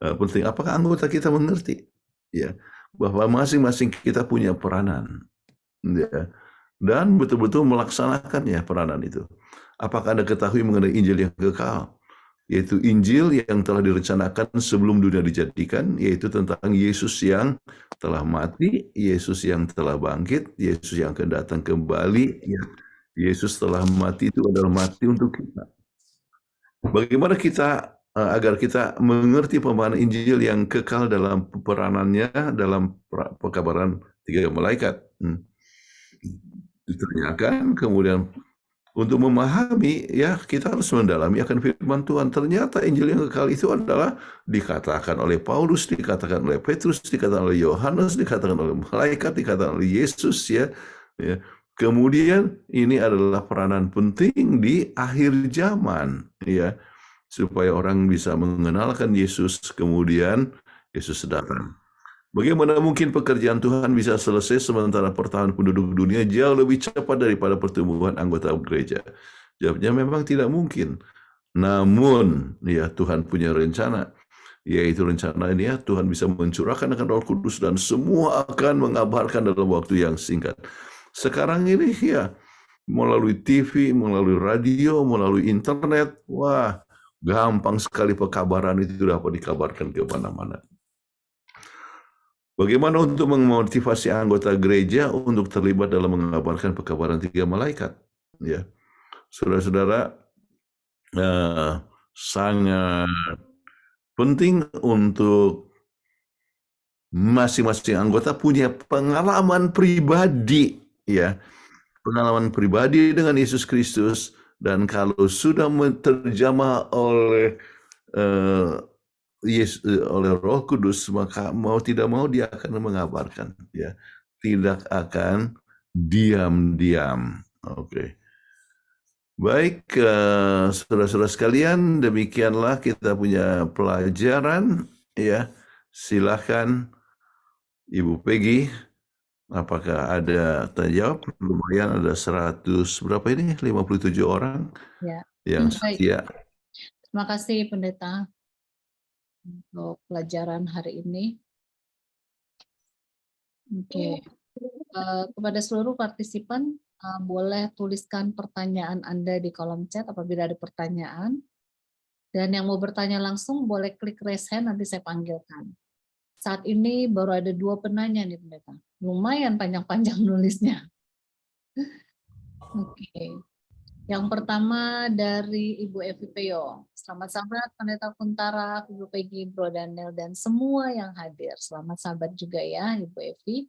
penting. Apakah anggota kita mengerti, ya, bahwa masing-masing kita punya peranan, ya, dan betul-betul melaksanakan, ya, peranan itu. Apakah Anda ketahui mengenai Injil yang kekal, yaitu Injil yang telah direncanakan sebelum dunia dijadikan, yaitu tentang Yesus yang telah mati, Yesus yang telah bangkit, Yesus yang akan datang kembali, ya. Yesus telah mati itu adalah mati untuk kita. Bagaimana kita agar kita mengerti pemahaman Injil yang kekal dalam peranannya dalam pekabaran 3 malaikat? Ditanyakan, kemudian untuk memahami, ya, kita harus mendalami akan firman Tuhan. Ternyata Injil yang kekal itu adalah dikatakan oleh Paulus, dikatakan oleh Petrus, dikatakan oleh Yohanes, dikatakan oleh malaikat, dikatakan oleh Yesus, ya. Kemudian ini adalah peranan penting di akhir zaman, ya, supaya orang bisa mengenalkan Yesus, kemudian Yesus datang. Bagaimana mungkin pekerjaan Tuhan bisa selesai sementara pertahanan penduduk dunia jauh lebih cepat daripada pertumbuhan anggota gereja? Jawabnya memang tidak mungkin. Namun, ya, Tuhan punya rencana, yaitu rencana ini, ya, Tuhan bisa mencurahkan akan Roh Kudus dan semua akan mengabarkan dalam waktu yang singkat. Sekarang ini, ya, melalui TV, melalui radio, melalui internet, wah, gampang sekali pekabaran itu dapat dikabarkan ke mana-mana. Bagaimana untuk memotivasi anggota gereja untuk terlibat dalam mengabarkan pekabaran 3 malaikat? Ya, saudara-saudara, sangat penting untuk masing-masing anggota punya pengalaman pribadi, ya, pengalaman pribadi dengan Yesus Kristus, dan kalau sudah terjamah oleh oleh Roh Kudus, maka mau tidak mau dia akan mengabarkan, ya, tidak akan diam-diam. Oke. Baik, saudara-saudara sekalian, demikianlah kita punya pelajaran, ya. Silakan Ibu Peggy, apakah ada tanya jawab? Lumayan, ada 100 berapa ini? 57 orang, ya, yang baik. setia. Terima kasih Pendeta untuk pelajaran hari ini. Oke. Kepada seluruh partisipan, boleh tuliskan pertanyaan Anda di kolom chat apabila ada pertanyaan. Dan yang mau bertanya langsung boleh klik raise hand, nanti saya panggilkan. Saat ini baru ada 2 penanya nih Pendeta. Lumayan panjang-panjang nulisnya. Oke. Yang pertama dari Ibu Evi Peo. Selamat sahabat Pendeta Kuntara, Ibu Peggy, Bro Daniel, dan semua yang hadir. Selamat sahabat juga ya Ibu Evi.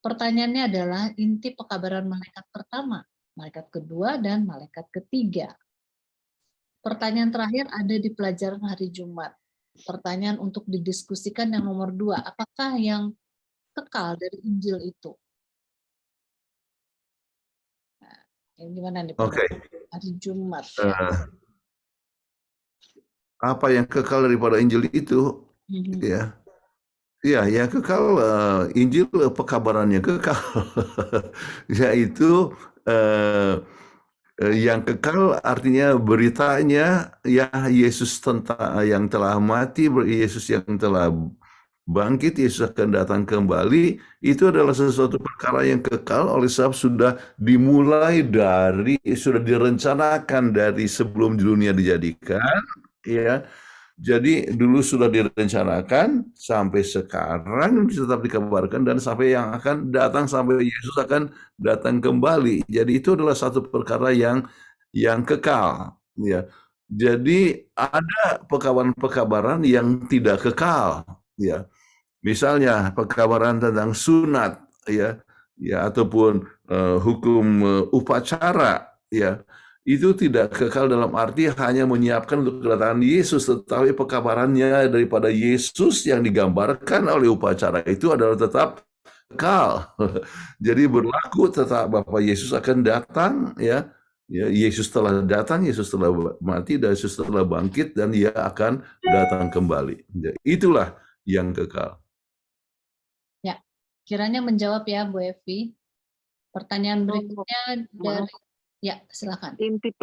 Pertanyaannya adalah inti pekabaran malaikat pertama, malaikat kedua, dan malaikat ketiga. Pertanyaan terakhir ada di pelajaran hari Jumat. Pertanyaan untuk didiskusikan yang nomor 2, apakah yang kekal dari Injil itu? Nah, ini gimana nih? Oke. Hari Jumat. Apa yang kekal daripada Injil itu? Ya. Ya, yang kekal, Injil pekabarannya kekal, yaitu yang kekal artinya beritanya, ya, Yesus yang telah mati, Yesus yang telah bangkit, Yesus akan datang kembali, itu adalah sesuatu perkara yang kekal oleh sebab sudah dimulai sudah direncanakan dari sebelum dunia dijadikan, ya. Jadi dulu sudah direncanakan sampai sekarang tetap dikabarkan dan sampai yang akan datang sampai Yesus akan datang kembali. Jadi itu adalah satu perkara yang kekal, ya. Jadi ada pekabaran-pekabaran yang tidak kekal, ya. Misalnya pekabaran tentang sunat, ya, ya ataupun hukum upacara, ya. Itu tidak kekal dalam arti hanya menyiapkan untuk kedatangan Yesus, tetapi pekabarannya daripada Yesus yang digambarkan oleh upacara itu adalah tetap kekal. Jadi berlaku tetap bahwa Yesus akan datang, ya. Ya, Yesus telah datang, Yesus telah mati, dan Yesus telah bangkit, dan Dia akan datang kembali. Ya, itulah yang kekal. Ya, kiranya menjawab ya Bu Evi. Pertanyaan berikutnya dari ya, silakan. Inti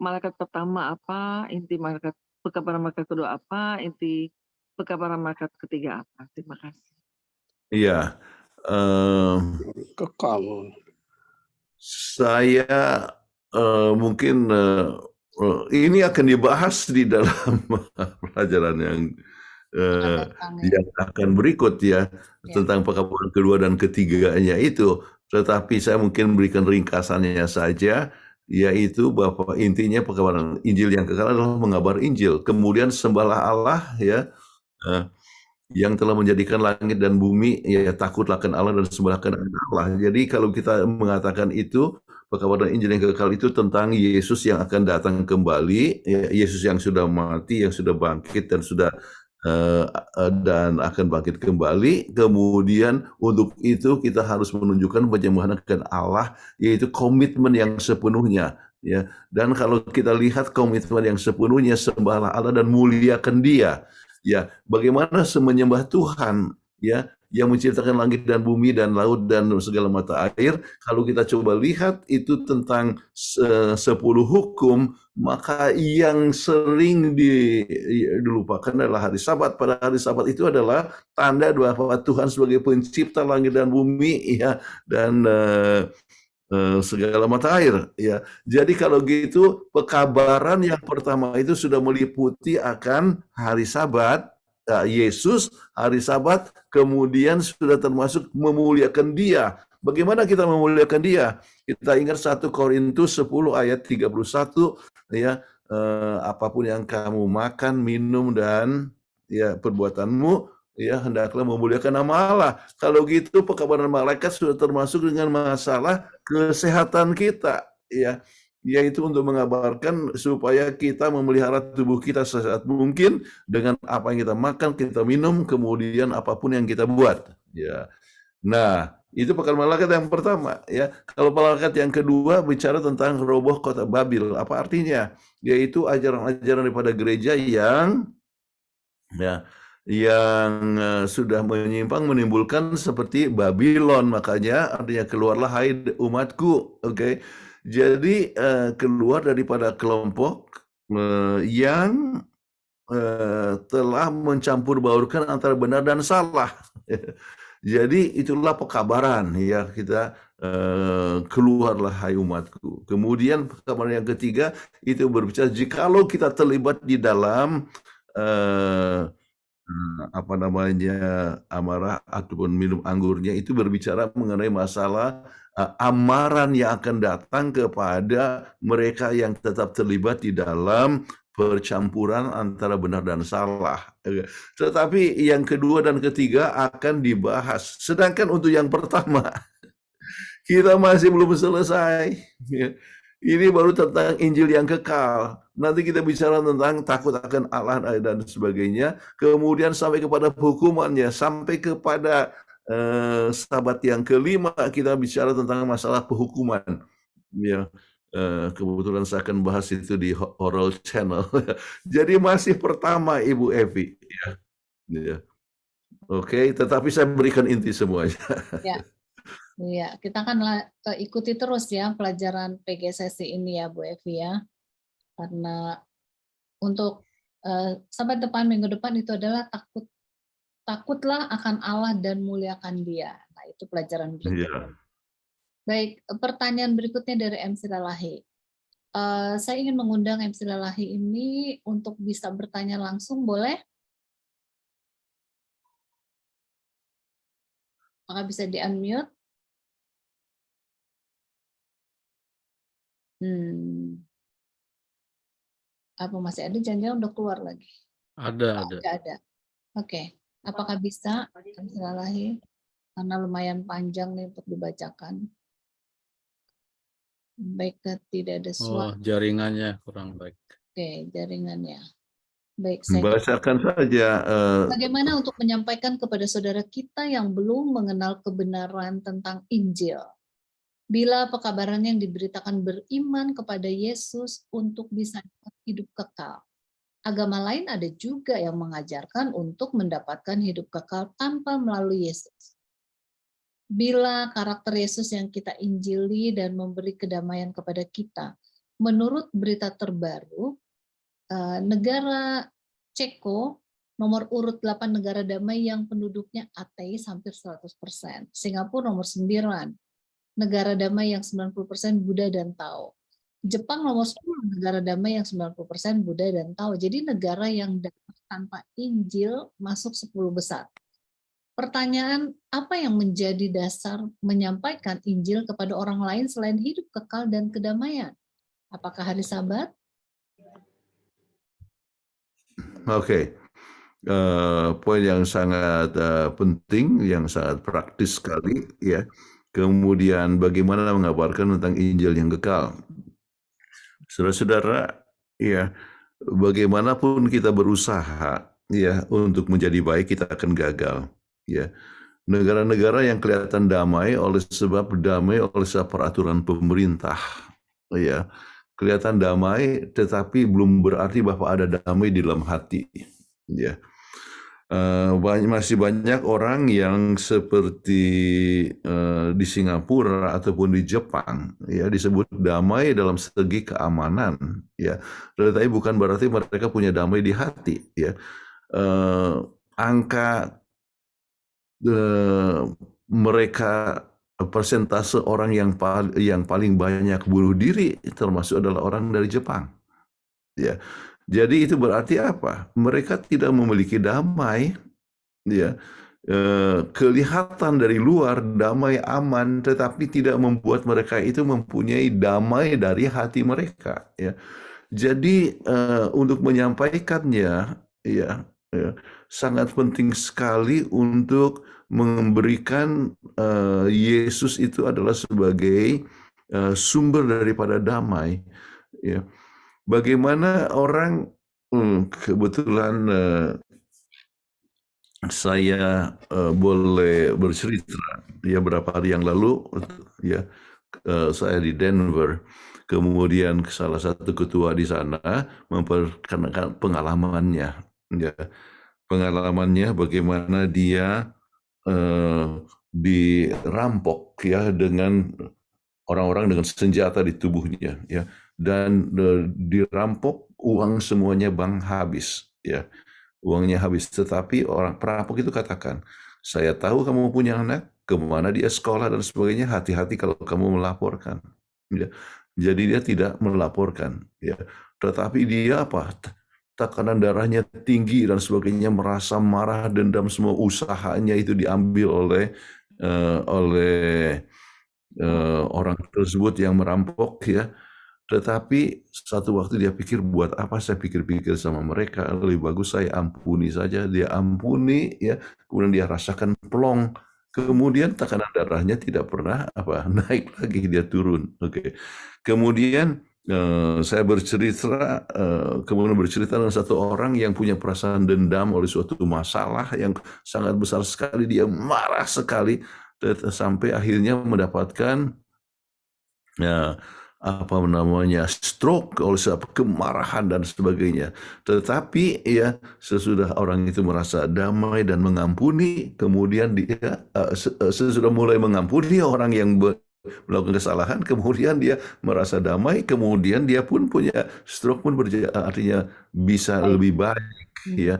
malaikat pertama apa? Inti pekabaran malaikat kedua apa? Inti pekabaran malaikat ketiga apa? Terima kasih. Iya, Kekal. saya mungkin ini akan dibahas di dalam pelajaran yang akan berikut, ya, tentang pekabaran kedua dan ketiganya itu. Tetapi saya mungkin berikan ringkasannya saja, yaitu bahwa intinya pekabaran Injil yang kekal adalah mengabar Injil. Kemudian sembahlah Allah, ya, yang telah menjadikan langit dan bumi, ya, takutlah akan Allah dan sembahlah Allah. Jadi kalau kita mengatakan itu, pekabaran Injil yang kekal itu tentang Yesus yang akan datang kembali, ya, Yesus yang sudah mati, yang sudah bangkit dan sudah dan akan bangkit kembali. Kemudian untuk itu kita harus menunjukkan penyembahan akan Allah, yaitu komitmen yang sepenuhnya, ya. Dan kalau kita lihat komitmen yang sepenuhnya, sembahlah Allah dan muliakan Dia. Ya, bagaimana menyembah Tuhan, ya, yang menciptakan langit dan bumi dan laut dan segala mata air. Kalau kita coba lihat itu tentang 10 hukum, maka yang sering dilupakan adalah hari Sabat. Pada hari Sabat itu adalah tanda bahwa Tuhan sebagai pencipta langit dan bumi, ya, dan segala mata air, ya. Jadi kalau gitu pekabaran yang pertama itu sudah meliputi akan hari Sabat, Yesus, hari Sabat, kemudian sudah termasuk memuliakan Dia. Bagaimana kita memuliakan Dia? Kita ingat 1 Korintus 10 ayat 31, ya, apapun yang kamu makan, minum, dan ya perbuatanmu, ya, hendaklah memuliakan nama Allah. Kalau gitu pekabaran malaikat sudah termasuk dengan masalah kesehatan kita, ya, yaitu untuk mengabarkan supaya kita memelihara tubuh kita sesaat mungkin dengan apa yang kita makan, kita minum, kemudian apapun yang kita buat, ya. Nah, itu pekabaran malaikat yang pertama, ya. Kalau malaikat yang kedua bicara tentang roboh kota Babil, apa artinya? Yaitu ajaran-ajaran daripada gereja yang, ya, yang sudah menyimpang, menimbulkan seperti Babylon. Makanya artinya keluarlah hai umatku, oke. Jadi keluar daripada kelompok yang telah mencampur baurkan antara benar dan salah. Jadi itulah pekabaran, ya, kita keluarlah hai umatku. Kemudian pekabaran yang ketiga itu berbicara jikalau kita terlibat di dalam apa namanya, amarah ataupun minum anggurnya, itu berbicara mengenai masalah amaran yang akan datang kepada mereka yang tetap terlibat di dalam percampuran antara benar dan salah. Tetapi yang kedua dan ketiga akan dibahas. Sedangkan untuk yang pertama, kita masih belum selesai. Ini baru tentang Injil yang kekal. Nanti kita bicara tentang takut akan Allah dan sebagainya. Kemudian sampai kepada hukumannya, sampai kepada Sabat yang kelima kita bicara tentang masalah penghukuman. Ya, kebetulan saya akan bahas itu di Oral Channel. Jadi masih pertama Ibu Evi. Ya. Oke, tetapi saya berikan inti semuanya. Ya. Iya, kita akan ikuti terus ya pelajaran PGSSI ini ya Bu Evi ya. Karena untuk Sabat depan, minggu depan itu adalah takut Takutlah akan Allah dan muliakan Dia. Nah, itu pelajaran berikutnya. Iya. Baik, pertanyaan berikutnya dari MC Lalahi. Saya ingin mengundang MC Lalahi ini untuk bisa bertanya langsung, boleh? Maka bisa di-unmute. Apa masih ada? Jangan-jangan udah keluar lagi. Ada. Nggak ada. Oke. Apakah bisa? MC Lalahi? Karena lumayan panjang nih untuk dibacakan. Baik, tidak ada suara. Oh, jaringannya kurang baik. Oke, jaringannya. Baik, saya Bacakan saja. bagaimana untuk menyampaikan kepada saudara kita yang belum mengenal kebenaran tentang Injil? Bila pekabaran yang diberitakan beriman kepada Yesus untuk bisa hidup kekal. Agama lain ada juga yang mengajarkan untuk mendapatkan hidup kekal tanpa melalui Yesus. Bila karakter Yesus yang kita injili dan memberi kedamaian kepada kita, menurut berita terbaru, negara Ceko nomor urut 8 negara damai yang penduduknya ateis hampir 100%. Singapura nomor 9, negara damai yang 90% Buddha dan Tao. Jepang nomor 10, negara damai yang 90% Buddha dan Tao. Jadi negara yang tanpa Injil masuk 10 besar. Pertanyaan, apa yang menjadi dasar menyampaikan Injil kepada orang lain selain hidup kekal dan kedamaian? Apakah hari Sabat? Oke. Poin yang sangat penting, yang sangat praktis sekali, ya. Kemudian bagaimana mengabarkan tentang Injil yang kekal. Saudara-saudara, ya, bagaimanapun kita berusaha, ya, untuk menjadi baik, kita akan gagal, ya. Negara-negara yang kelihatan damai oleh sebab peraturan pemerintah, ya, kelihatan damai, tetapi belum berarti bahwa ada damai di dalam hati, ya. Masih banyak orang yang seperti di Singapura ataupun di Jepang, ya, disebut damai dalam segi keamanan, ya, tetapi bukan berarti mereka punya damai di hati, ya. Angka mereka, persentase orang yang paling banyak bunuh diri termasuk adalah orang dari Jepang, ya. Jadi itu berarti apa? Mereka tidak memiliki damai, ya. Kelihatan dari luar damai, aman, tetapi tidak membuat mereka itu mempunyai damai dari hati mereka, ya. Jadi untuk menyampaikannya, ya, sangat penting sekali untuk memberikan Yesus itu adalah sebagai sumber daripada damai, ya. Bagaimana orang, kebetulan saya boleh bercerita, ya, beberapa hari yang lalu, ya, saya di Denver, kemudian salah satu ketua di sana memperkenalkan pengalamannya, ya, pengalamannya bagaimana dia dirampok, ya, dengan orang-orang dengan senjata di tubuhnya, ya, dan dirampok, uang semuanya bang habis, ya, uangnya habis. Tetapi orang perampok itu katakan, saya tahu kamu punya anak, kemana dia sekolah dan sebagainya, hati-hati kalau kamu melaporkan, ya. Jadi dia tidak melaporkan, ya. Tetapi dia apa? Tekanan darahnya tinggi dan sebagainya, merasa marah, dendam, semua usahanya itu diambil oleh orang tersebut yang merampok, ya. Tetapi satu waktu dia pikir, buat apa saya pikir-pikir sama mereka, lebih bagus saya ampuni saja. Dia ampuni, ya, kemudian dia rasakan plong, kemudian tekanan darahnya tidak pernah naik lagi, dia turun. Oke. Kemudian saya bercerita, kemudian bercerita dengan satu orang yang punya perasaan dendam oleh suatu masalah yang sangat besar sekali, dia marah sekali, sampai akhirnya mendapatkan stroke oleh sebab kemarahan dan sebagainya. Tetapi, ya, sesudah orang itu merasa damai dan mengampuni, kemudian dia sesudah mulai mengampuni orang yang melakukan kesalahan, kemudian dia merasa damai, kemudian dia pun punya stroke pun artinya bisa lebih baik, ya.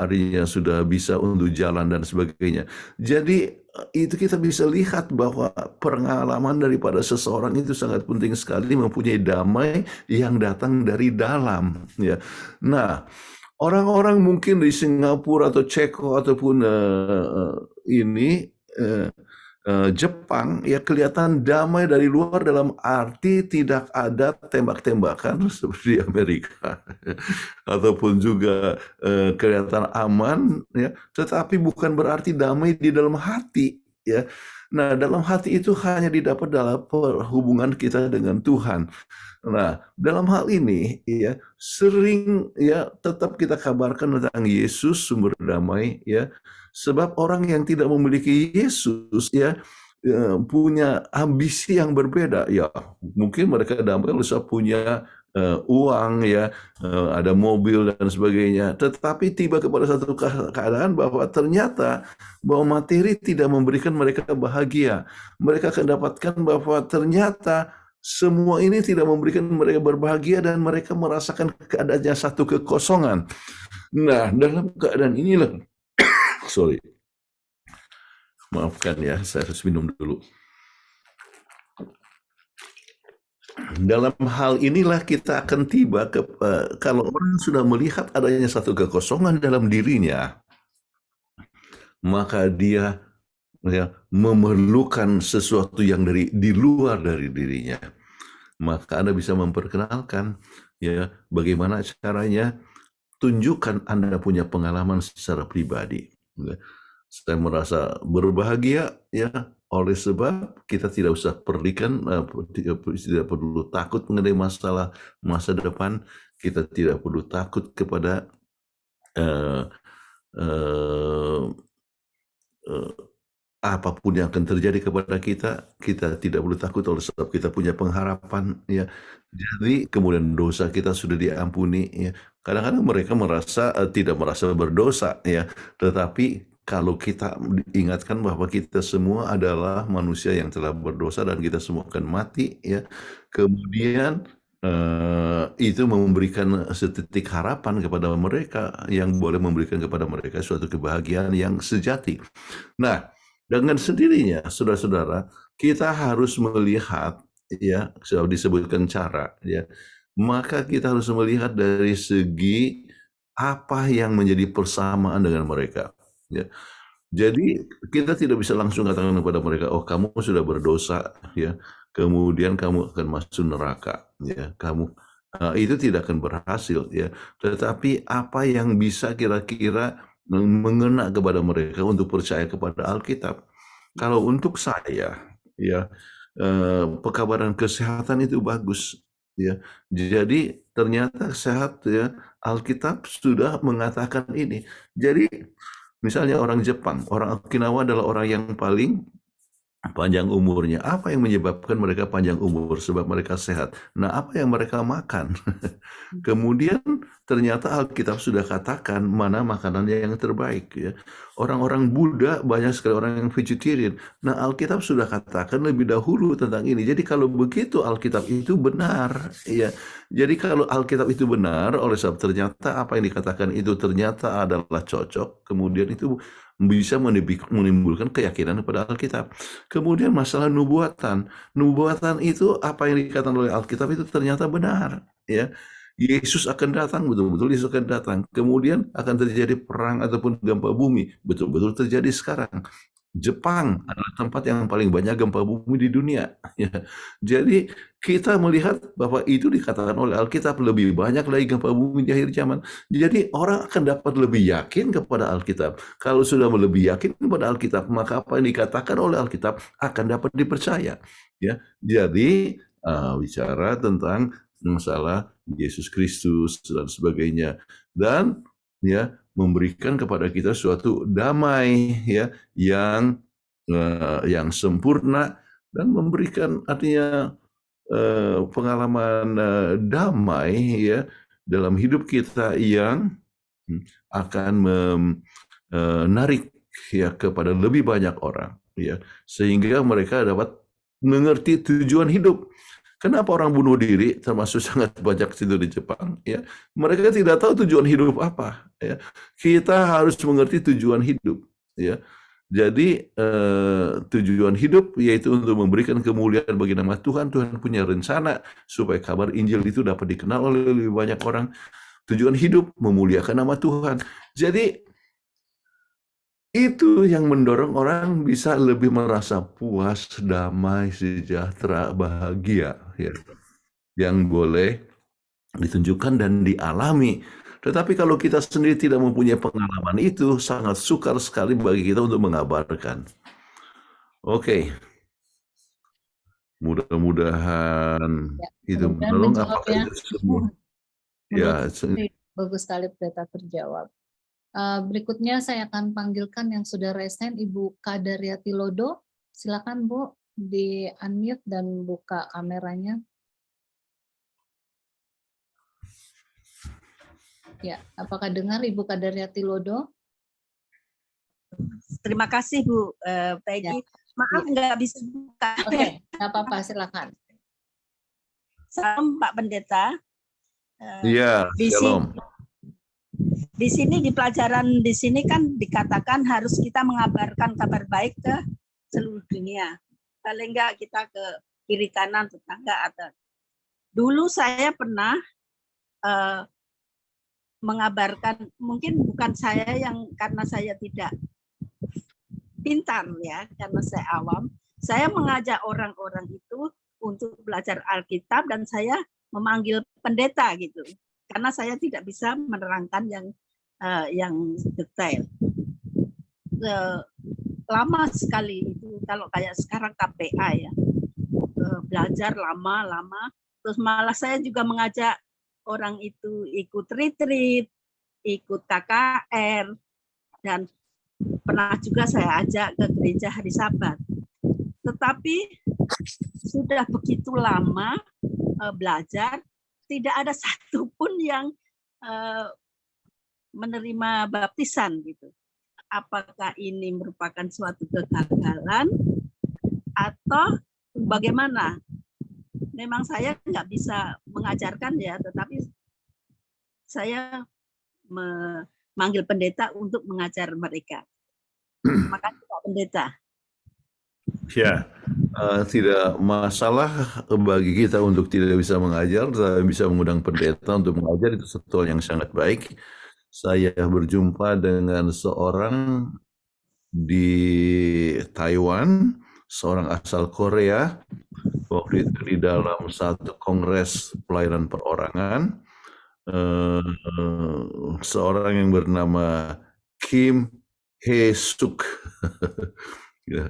artinya sudah bisa untuk jalan dan sebagainya. Jadi itu kita bisa lihat bahwa pengalaman daripada seseorang itu sangat penting sekali, mempunyai damai yang datang dari dalam, ya. Nah, orang-orang mungkin di Singapura atau Ceko ataupun Jepang ya kelihatan damai dari luar, dalam arti tidak ada tembak-tembakan seperti di Amerika ataupun juga kelihatan aman ya, tetapi bukan berarti damai di dalam hati ya. Nah, dalam hati itu hanya didapat dalam hubungan kita dengan Tuhan. Nah, dalam hal ini ya sering ya tetap kita kabarkan tentang Yesus sumber damai ya. Sebab orang yang tidak memiliki Yesus ya punya ambisi yang berbeda ya. Mungkin mereka damai bisa punya uang ya, ada mobil dan sebagainya. Tetapi tiba kepada satu keadaan bahwa ternyata bahwa materi tidak memberikan mereka bahagia. Mereka akan dapatkan bahwa ternyata semua ini tidak memberikan mereka berbahagia dan mereka merasakan keadaannya satu kekosongan. Nah, dalam keadaan inilah sorry. Maafkan ya, saya harus minum dulu. Dalam hal inilah kita akan tiba kalau orang sudah melihat adanya satu kekosongan dalam dirinya, maka dia ya, memerlukan sesuatu yang di luar dari dirinya. Maka Anda bisa memperkenalkan ya bagaimana caranya, tunjukkan Anda punya pengalaman secara pribadi. Saya merasa berbahagia ya oleh sebab kita tidak usah tidak perlu takut mengenai masalah masa depan. Kita tidak perlu takut kepada apapun yang akan terjadi kepada kita. Kita tidak perlu takut oleh sebab kita punya pengharapan ya. Jadi kemudian dosa kita sudah diampuni ya. Kadang-kadang mereka merasa tidak merasa berdosa ya, tetapi kalau kita ingatkan bahwa kita semua adalah manusia yang telah berdosa dan kita semua akan mati ya. Kemudian itu memberikan setitik harapan kepada mereka yang boleh memberikan kepada mereka suatu kebahagiaan yang sejati. Nah, dengan sendirinya saudara-saudara, kita harus melihat ya, sudah disebutkan cara ya. Maka kita harus melihat dari segi apa yang menjadi persamaan dengan mereka. Ya. Jadi kita tidak bisa langsung katakan kepada mereka, oh kamu sudah berdosa, ya, kemudian kamu akan masuk neraka, ya, itu tidak akan berhasil, ya. Tetapi apa yang bisa kira-kira mengena kepada mereka untuk percaya kepada Alkitab? Kalau untuk saya, ya, pekabaran kesehatan itu bagus, ya. Jadi ternyata sehat, ya. Alkitab sudah mengatakan ini. Jadi misalnya orang Jepang, orang Okinawa adalah orang yang paling panjang umurnya. Apa yang menyebabkan mereka panjang umur? Sebab mereka sehat. Nah, apa yang mereka makan? Kemudian ternyata Alkitab sudah katakan mana makanannya yang terbaik. Ya. Orang-orang Buddha banyak sekali orang yang vegetarian. Nah, Alkitab sudah katakan lebih dahulu tentang ini. Jadi kalau begitu Alkitab itu benar. Ya. Jadi kalau Alkitab itu benar, oleh sebab ternyata apa yang dikatakan itu ternyata adalah cocok. Kemudian itu bisa menimbulkan keyakinan kepada Alkitab. Kemudian masalah nubuatan. Nubuatan itu apa yang dikatakan oleh Alkitab itu ternyata benar. Ya. Yesus akan datang, betul-betul Yesus akan datang. Kemudian akan terjadi perang ataupun gempa bumi, betul-betul terjadi sekarang. Jepang adalah tempat yang paling banyak gempa bumi di dunia. Ya. Jadi kita melihat bahwa itu dikatakan oleh Alkitab, lebih banyak lagi gempa bumi di akhir zaman. Jadi orang akan dapat lebih yakin kepada Alkitab. Kalau sudah lebih yakin kepada Alkitab, maka apa yang dikatakan oleh Alkitab akan dapat dipercaya. Ya. Jadi bicara tentang masalah Yesus Kristus dan sebagainya, dan ya memberikan kepada kita suatu damai ya yang sempurna, dan memberikan artinya pengalaman damai ya dalam hidup kita yang akan menarik ya kepada lebih banyak orang ya, sehingga mereka dapat mengerti tujuan hidup. Kenapa orang bunuh diri, termasuk sangat banyak situ di Jepang? Ya, mereka tidak tahu tujuan hidup apa. Ya, kita harus mengerti tujuan hidup. Ya, jadi tujuan hidup yaitu untuk memberikan kemuliaan bagi nama Tuhan. Tuhan punya rencana supaya kabar Injil itu dapat dikenal oleh lebih banyak orang. Tujuan hidup memuliakan nama Tuhan. Jadi itu yang mendorong orang bisa lebih merasa puas, damai, sejahtera, bahagia, ya, yang boleh ditunjukkan dan dialami. Tetapi kalau kita sendiri tidak mempunyai pengalaman itu, sangat sukar sekali bagi kita untuk mengabarkan. Oke. Mudah-mudahan Ya, itu mudah-mudahan menolong. menjawab Apakah ya. itu semua? Ya, Bagus sekali pendeta terjawab. Berikutnya saya akan panggilkan yang sudah resen, Ibu Kadaryati Lodo. Silakan Bu, di unmute dan buka kameranya. Ya, apakah dengar Ibu Kadaryati Lodo? Terima kasih Bu Peggy. Maaf nggak bisa buka. Oke, nggak apa-apa, silakan. Salam Pak Pendeta. Iya, shalom. Di sini di pelajaran di sini kan dikatakan harus kita mengabarkan kabar baik ke seluruh dunia. Paling enggak kita ke kiri kanan tetangga atau dulu saya pernah mengabarkan, mungkin bukan saya yang karena saya tidak pintar ya, karena saya awam, saya mengajak orang-orang itu untuk belajar Alkitab dan saya memanggil pendeta gitu. Karena saya tidak bisa menerangkan yang detail. Lama sekali itu kalau kayak sekarang KPA ya, belajar lama-lama. Terus malah saya juga mengajak orang itu ikut retreat, ikut KKR, dan pernah juga saya ajak ke gereja hari Sabat. Tetapi sudah begitu lama belajar, tidak ada satupun yang menerima baptisan gitu. Apakah ini merupakan suatu kegagalan atau bagaimana? Memang saya nggak bisa mengajarkan ya, tetapi saya memanggil pendeta untuk mengajar mereka. Terima kasih Pak Pendeta. Ya, tidak masalah bagi kita untuk tidak bisa mengajar, tapi bisa mengundang pendeta untuk mengajar, itu satu yang sangat baik. Saya berjumpa dengan seorang di Taiwan, seorang asal Korea, waktu itu di dalam satu kongres pelayanan perorangan, seorang yang bernama Kim Hye-suk. Ya.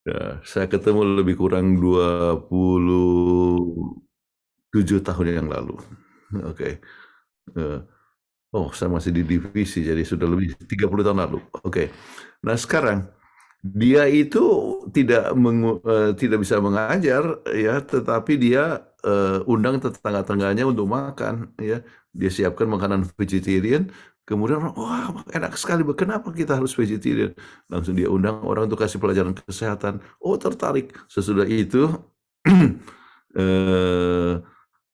Ya, saya ketemu lebih kurang 27 tahun yang lalu. Oke. Oh, saya masih di divisi, jadi sudah lebih 30 tahun lalu. Oke. Nah, sekarang dia itu tidak bisa mengajar ya, tetapi dia undang tetangga-tangganya untuk makan ya. Dia siapkan makanan vegetarian. Kemudian, wah enak sekali, kenapa kita harus vegetarian? Langsung dia undang orang untuk kasih pelajaran kesehatan. Oh, tertarik. Sesudah itu,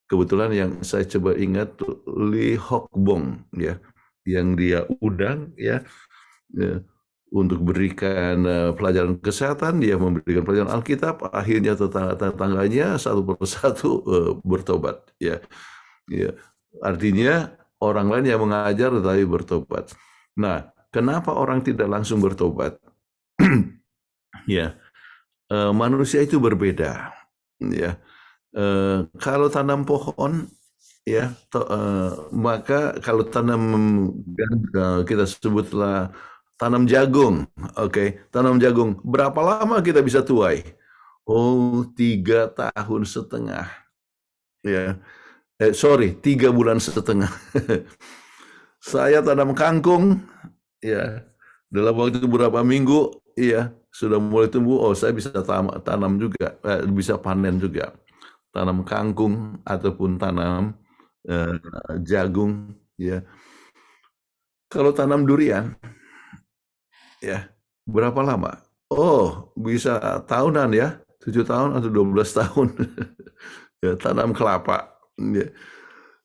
kebetulan yang saya coba ingat Lee Hock Bong ya, yang dia undang ya, untuk berikan pelajaran kesehatan. Dia memberikan pelajaran Alkitab. Akhirnya tetangganya satu persatu bertobat ya. Ya, artinya orang lain yang mengajar tetapi bertobat. Nah, kenapa orang tidak langsung bertobat? Ya, manusia itu berbeda. Ya, kalau tanam pohon, ya, maka kalau tanam kita sebutlah tanam jagung, oke, tanam jagung. Berapa lama kita bisa tuai? Oh, 3 tahun setengah. Ya. 3 bulan setengah. Saya tanam kangkung, ya, dalam waktu beberapa minggu, ya, sudah mulai tumbuh. Oh, saya bisa tanam juga, bisa panen juga. Tanam kangkung ataupun tanam jagung, ya. Kalau tanam durian, ya, berapa lama? Oh, bisa tahunan ya, 7 tahun atau 12 tahun. Ya, tanam kelapa. Ya.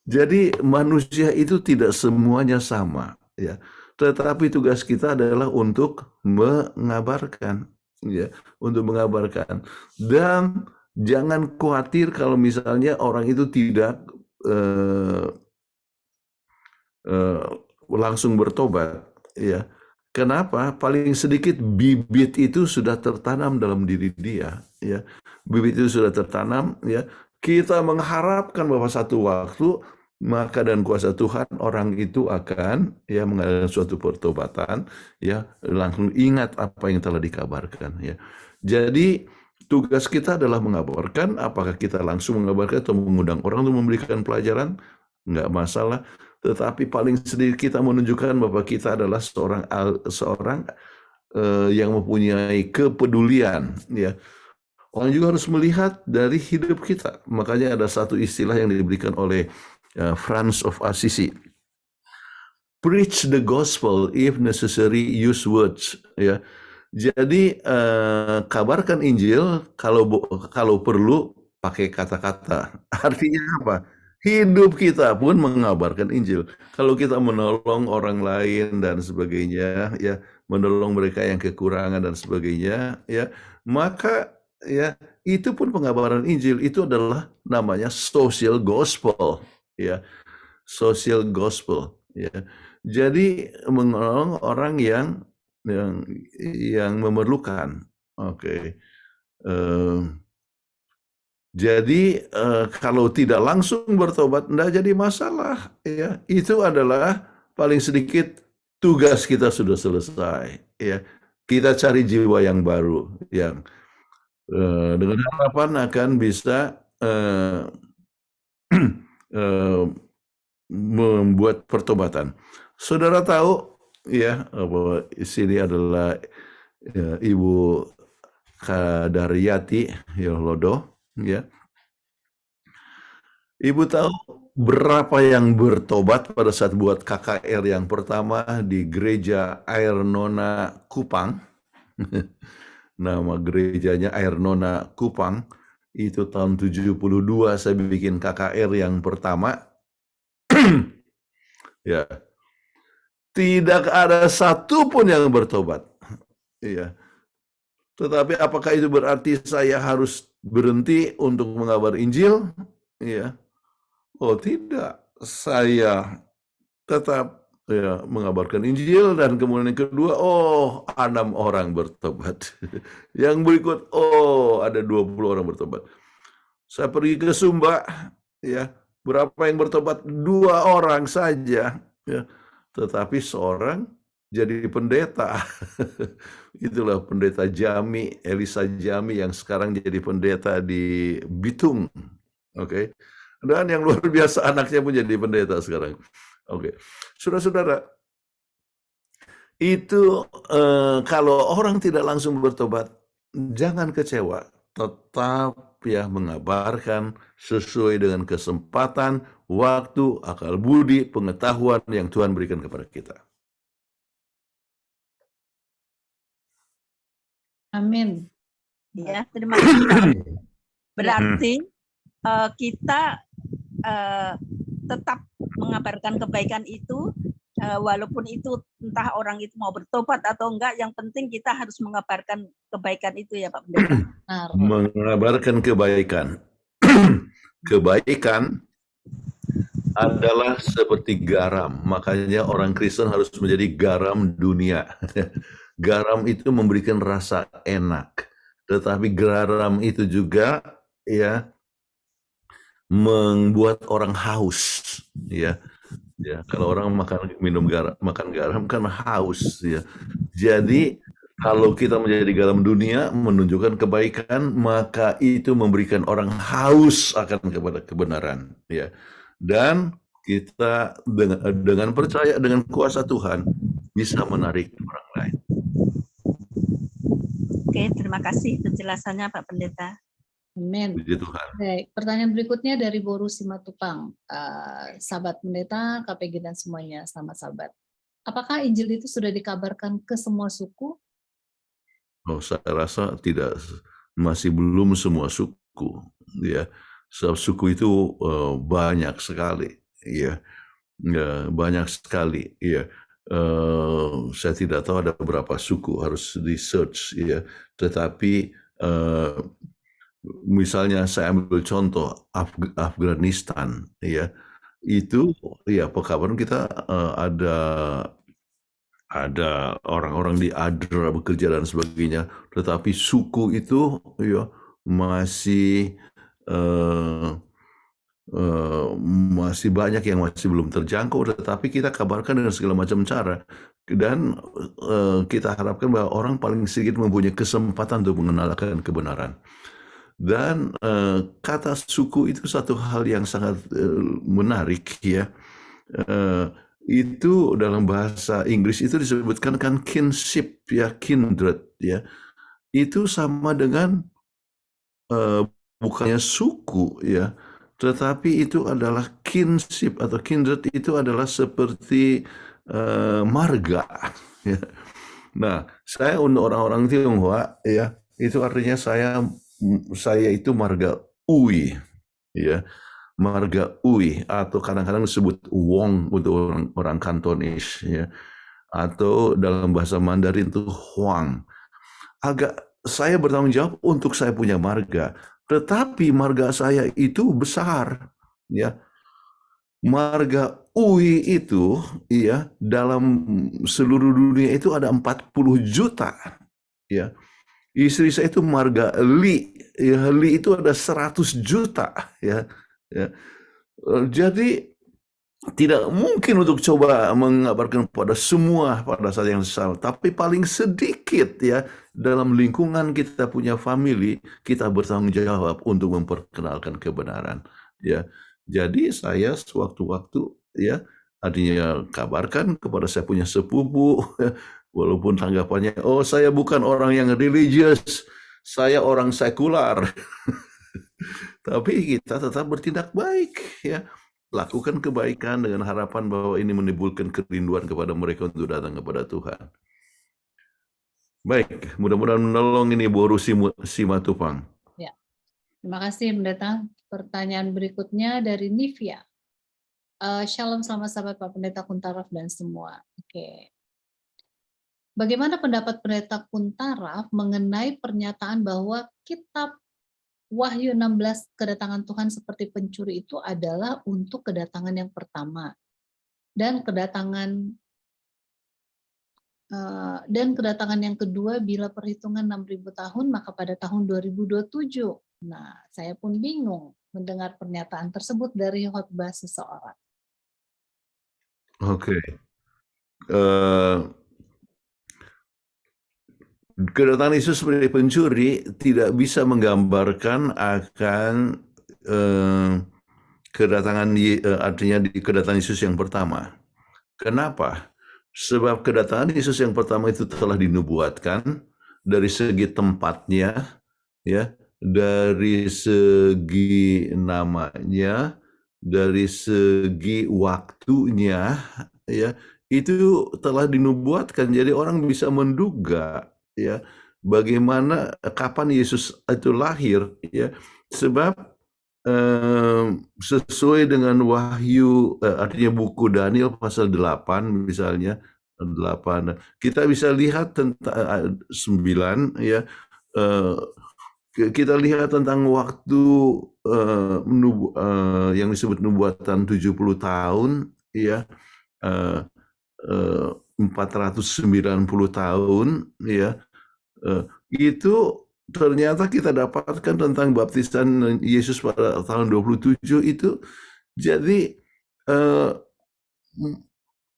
Jadi manusia itu tidak semuanya sama, ya. Tetapi tugas kita adalah untuk mengabarkan, ya, untuk mengabarkan. Dan jangan khawatir kalau misalnya orang itu tidak langsung bertobat, ya. Kenapa? Paling sedikit bibit itu sudah tertanam dalam diri dia, ya. Bibit itu sudah tertanam, ya. Kita mengharapkan bahwa satu waktu maka dan kuasa Tuhan orang itu akan ya mengadakan suatu pertobatan, ya, langsung ingat apa yang telah dikabarkan, ya. Jadi tugas kita adalah mengabarkan. Apakah kita langsung mengabarkan atau mengundang orang untuk memberikan pelajaran, nggak masalah. Tetapi paling sedikit kita menunjukkan bahwa kita adalah seorang yang mempunyai kepedulian, ya. Orang juga harus melihat dari hidup kita. Makanya ada satu istilah yang diberikan oleh Franz of Assisi. Preach the gospel, if necessary, use words. Ya, jadi kabarkan Injil kalau perlu pakai kata-kata. Artinya apa? Hidup kita pun mengabarkan Injil. Kalau kita menolong orang lain dan sebagainya, ya, menolong mereka yang kekurangan dan sebagainya, ya, maka ya itu pun pengabaran Injil. Itu adalah namanya social gospel, ya, social gospel, ya. Jadi menolong orang yang memerlukan. Oke. Jadi kalau tidak langsung bertobat tidak jadi masalah, ya. Itu adalah paling sedikit tugas kita sudah selesai, ya. Kita cari jiwa yang baru yang dengan harapan akan bisa membuat pertobatan. Saudara tahu, ya, bahwa sini adalah Ibu Kadaryati Yolodo, ya. Ibu tahu berapa yang bertobat pada saat buat KKR yang pertama di gereja Air Nona Kupang? Nama gerejanya Air Nona Kupang. Itu tahun 72 saya bikin KKR yang pertama. Ya. Tidak ada satupun yang bertobat. Iya. Tetapi apakah itu berarti saya harus berhenti untuk mengabar Injil? Iya. Oh tidak, saya tetap ya mengabarkan Injil dan kemudian yang kedua, 6 orang bertobat. Yang berikut, ada 20 orang bertobat. Saya pergi ke Sumba, ya, berapa yang bertobat? 2 orang saja, ya. Tetapi seorang jadi pendeta. Itulah pendeta Jami, Elisa Jami yang sekarang jadi pendeta di Bitung. Oke. Dan yang luar biasa anaknya pun jadi pendeta sekarang. Oke. Saudara-saudara, itu kalau orang tidak langsung bertobat, jangan kecewa. Tetap ya mengabarkan sesuai dengan kesempatan, waktu, akal budi, pengetahuan yang Tuhan berikan kepada kita. Amin. Ya, terima kasih. Berarti kita tetap mengabarkan kebaikan itu, walaupun itu entah orang itu mau bertobat atau enggak, yang penting kita harus mengabarkan kebaikan itu ya Pak Pendeta. Mengabarkan kebaikan. Kebaikan adalah seperti garam, makanya orang Kristen harus menjadi garam dunia. Garam itu memberikan rasa enak, tetapi garam itu juga ya membuat orang haus, ya. Ya, kalau orang makan garam kan haus, ya. Jadi kalau kita menjadi garam dunia menunjukkan kebaikan, maka itu memberikan orang haus akan kepada kebenaran, ya. Dan kita dengan percaya dengan kuasa Tuhan bisa menarik orang lain. Oke, terima kasih penjelasannya Pak Pendeta. Amin. Puji Tuhan. Baik, pertanyaan berikutnya dari Boru Simatupang. Sahabat pendeta, KPG dan semuanya, selamat sahabat. Apakah Injil itu sudah dikabarkan ke semua suku? Saya rasa tidak masih belum semua suku, ya. Sebab suku itu banyak sekali, ya. Banyak sekali, ya. Saya tidak tahu ada berapa suku, harus di search, ya. Tetapi misalnya saya ambil contoh Afghanistan, ya. Itu ya pekabaran kita ada orang-orang di Adra bekerja dan sebagainya, tetapi suku itu ya masih masih banyak yang masih belum terjangkau, tetapi kita kabarkan dengan segala macam cara, dan kita harapkan bahwa orang paling sedikit mempunyai kesempatan untuk mengenalkan kebenaran. Dan kata suku itu satu hal yang sangat menarik, ya. Itu dalam bahasa Inggris itu disebutkan kan kinship, ya, kindred, ya. Itu sama dengan bukannya suku, ya, tetapi itu adalah kinship atau kindred, itu adalah seperti marga, ya. Nah, saya untuk orang-orang Tionghoa, ya, itu artinya saya itu marga Ui, ya. Marga Ui, atau kadang-kadang disebut Wong untuk orang Kantonis, ya. Atau dalam bahasa Mandarin itu Huang. Saya bertanggung jawab untuk saya punya marga, tetapi marga saya itu besar, ya. Marga Ui itu, ya, dalam seluruh dunia itu ada 40 juta, ya. Istri saya itu marga Li, ya, Li itu ada 100 juta, ya. Jadi tidak mungkin untuk coba mengabarkan pada semua pada saat yang sama, tapi paling sedikit, ya, dalam lingkungan kita punya family, kita bertanggung jawab untuk memperkenalkan kebenaran, ya. Jadi saya sewaktu-waktu, ya, artinya kabarkan kepada saya punya sepupu, walaupun tanggapannya, oh saya bukan orang yang religius, saya orang sekular. Tapi kita tetap bertindak baik, ya. Lakukan kebaikan dengan harapan bahwa ini menimbulkan kerinduan kepada mereka untuk datang kepada Tuhan. Baik, mudah-mudahan menolong ini Bu Rusi Simatupang. Ya, terima kasih Pendeta. Pertanyaan berikutnya dari Nivia. Shalom, selamat sahabat Pak Pendeta Kuntaraf dan semua. Oke. Bagaimana pendapat Pendeta Kuntaraf mengenai pernyataan bahwa kitab Wahyu 16 kedatangan Tuhan seperti pencuri itu adalah untuk kedatangan yang pertama, dan kedatangan yang kedua bila perhitungan 6.000 tahun maka pada tahun 2027. Nah, saya pun bingung mendengar pernyataan tersebut dari khotbah seseorang. Oke. Kedatangan Yesus sebagai pencuri tidak bisa menggambarkan akan kedatangan artinya kedatangan Yesus yang pertama. Kenapa? Sebab kedatangan Yesus yang pertama itu telah dinubuatkan dari segi tempatnya, ya, dari segi namanya, dari segi waktunya, ya, itu telah dinubuatkan. Jadi orang bisa menduga, ya, bagaimana kapan Yesus itu lahir, ya. Sebab sesuai dengan Wahyu, artinya buku Daniel pasal 8 misalnya, 8 kita bisa lihat tentang 9, ya, kita lihat tentang waktu yang disebut nubuatan 70 tahun, ya, 490 tahun, ya, itu ternyata kita dapatkan tentang baptisan Yesus pada tahun 27 itu. Jadi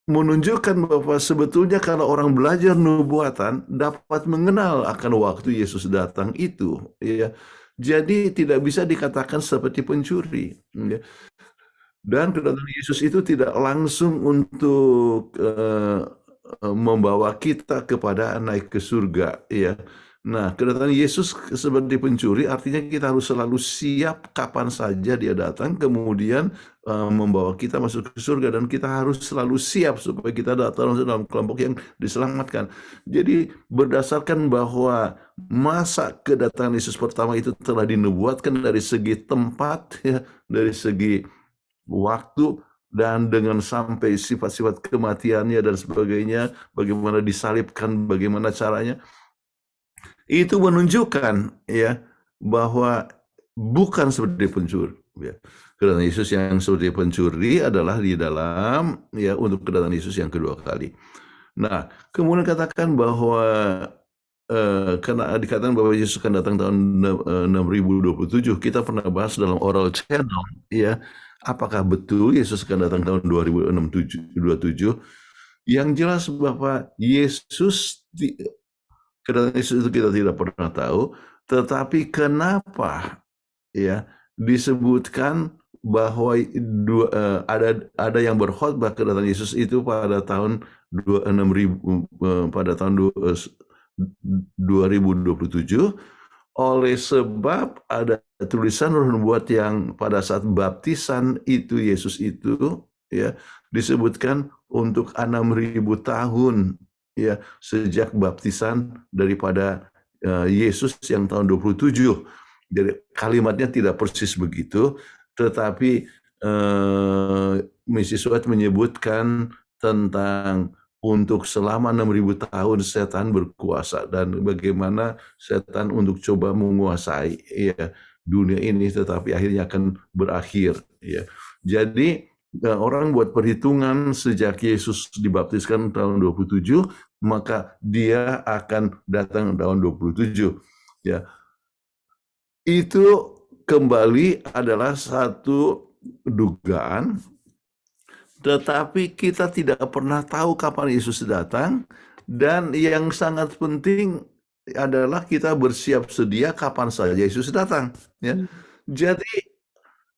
menunjukkan bahwa sebetulnya kalau orang belajar nubuatan dapat mengenal akan waktu Yesus datang itu, ya. Jadi tidak bisa dikatakan seperti pencuri, ya. Dan kedatangan Yesus itu tidak langsung untuk membawa kita kepada naik ke surga, ya. Nah, kedatangan Yesus seperti pencuri artinya kita harus selalu siap kapan saja dia datang, kemudian membawa kita masuk ke surga, dan kita harus selalu siap supaya kita datang dalam kelompok yang diselamatkan. Jadi berdasarkan bahwa masa kedatangan Yesus pertama itu telah dinubuatkan dari segi tempat, ya, dari segi waktu, dan dengan sampai sifat-sifat kematiannya dan sebagainya, bagaimana disalibkan, bagaimana caranya, itu menunjukkan ya bahwa bukan seperti pencuri. Ya. Kedatangan Yesus yang seperti pencuri adalah di dalam ya untuk kedatangan Yesus yang kedua kali. Nah, kemudian katakan bahwa karena dikatakan bahwa Yesus akan datang tahun 6027, kita pernah bahas dalam Oral Channel, ya, apakah betul Yesus akan datang tahun 2027? Yang jelas bahwa Yesus kedatangan Yesus itu kita tidak pernah tahu, tetapi kenapa ya disebutkan bahwa ada yang berkhotbah kedatangan Yesus itu pada tahun 6000 pada tahun 2027, oleh sebab ada tulisan Roh Nubuat yang pada saat baptisan itu Yesus itu ya disebutkan untuk 6000 tahun ya sejak baptisan daripada Yesus yang tahun 27. Jadi kalimatnya tidak persis begitu, tetapi Mrs. White menyebutkan tentang untuk selama 6000 tahun setan berkuasa, dan bagaimana setan untuk coba menguasai ya dunia ini, tetapi akhirnya akan berakhir ya. Jadi orang buat perhitungan sejak Yesus dibaptiskan tahun 27, maka dia akan datang tahun 27 ya. Itu kembali adalah satu dugaan, tetapi kita tidak pernah tahu kapan Yesus datang, dan yang sangat penting adalah kita bersiap sedia kapan saja Yesus datang ya. Jadi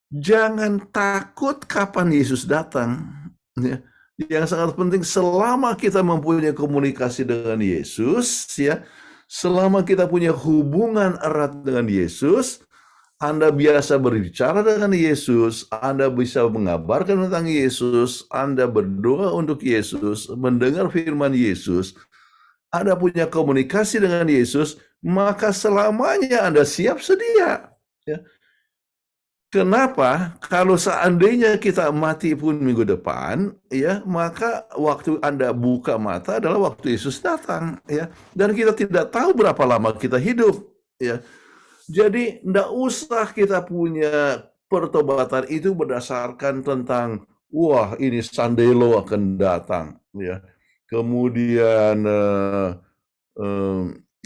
jangan takut kapan Yesus datang ya. Yang sangat penting selama kita mempunyai komunikasi dengan Yesus ya, selama kita punya hubungan erat dengan Yesus, Anda biasa berbicara dengan Yesus, Anda bisa mengabarkan tentang Yesus, Anda berdoa untuk Yesus, mendengar firman Yesus, Anda punya komunikasi dengan Yesus, maka selamanya Anda siap sedia ya. Kenapa? Kalau seandainya kita mati pun minggu depan, ya, maka waktu Anda buka mata adalah waktu Yesus datang, ya. Dan kita tidak tahu berapa lama kita hidup, ya. Jadi tidak usah kita punya pertobatan itu berdasarkan tentang wah ini Sandelo akan datang, ya. Kemudian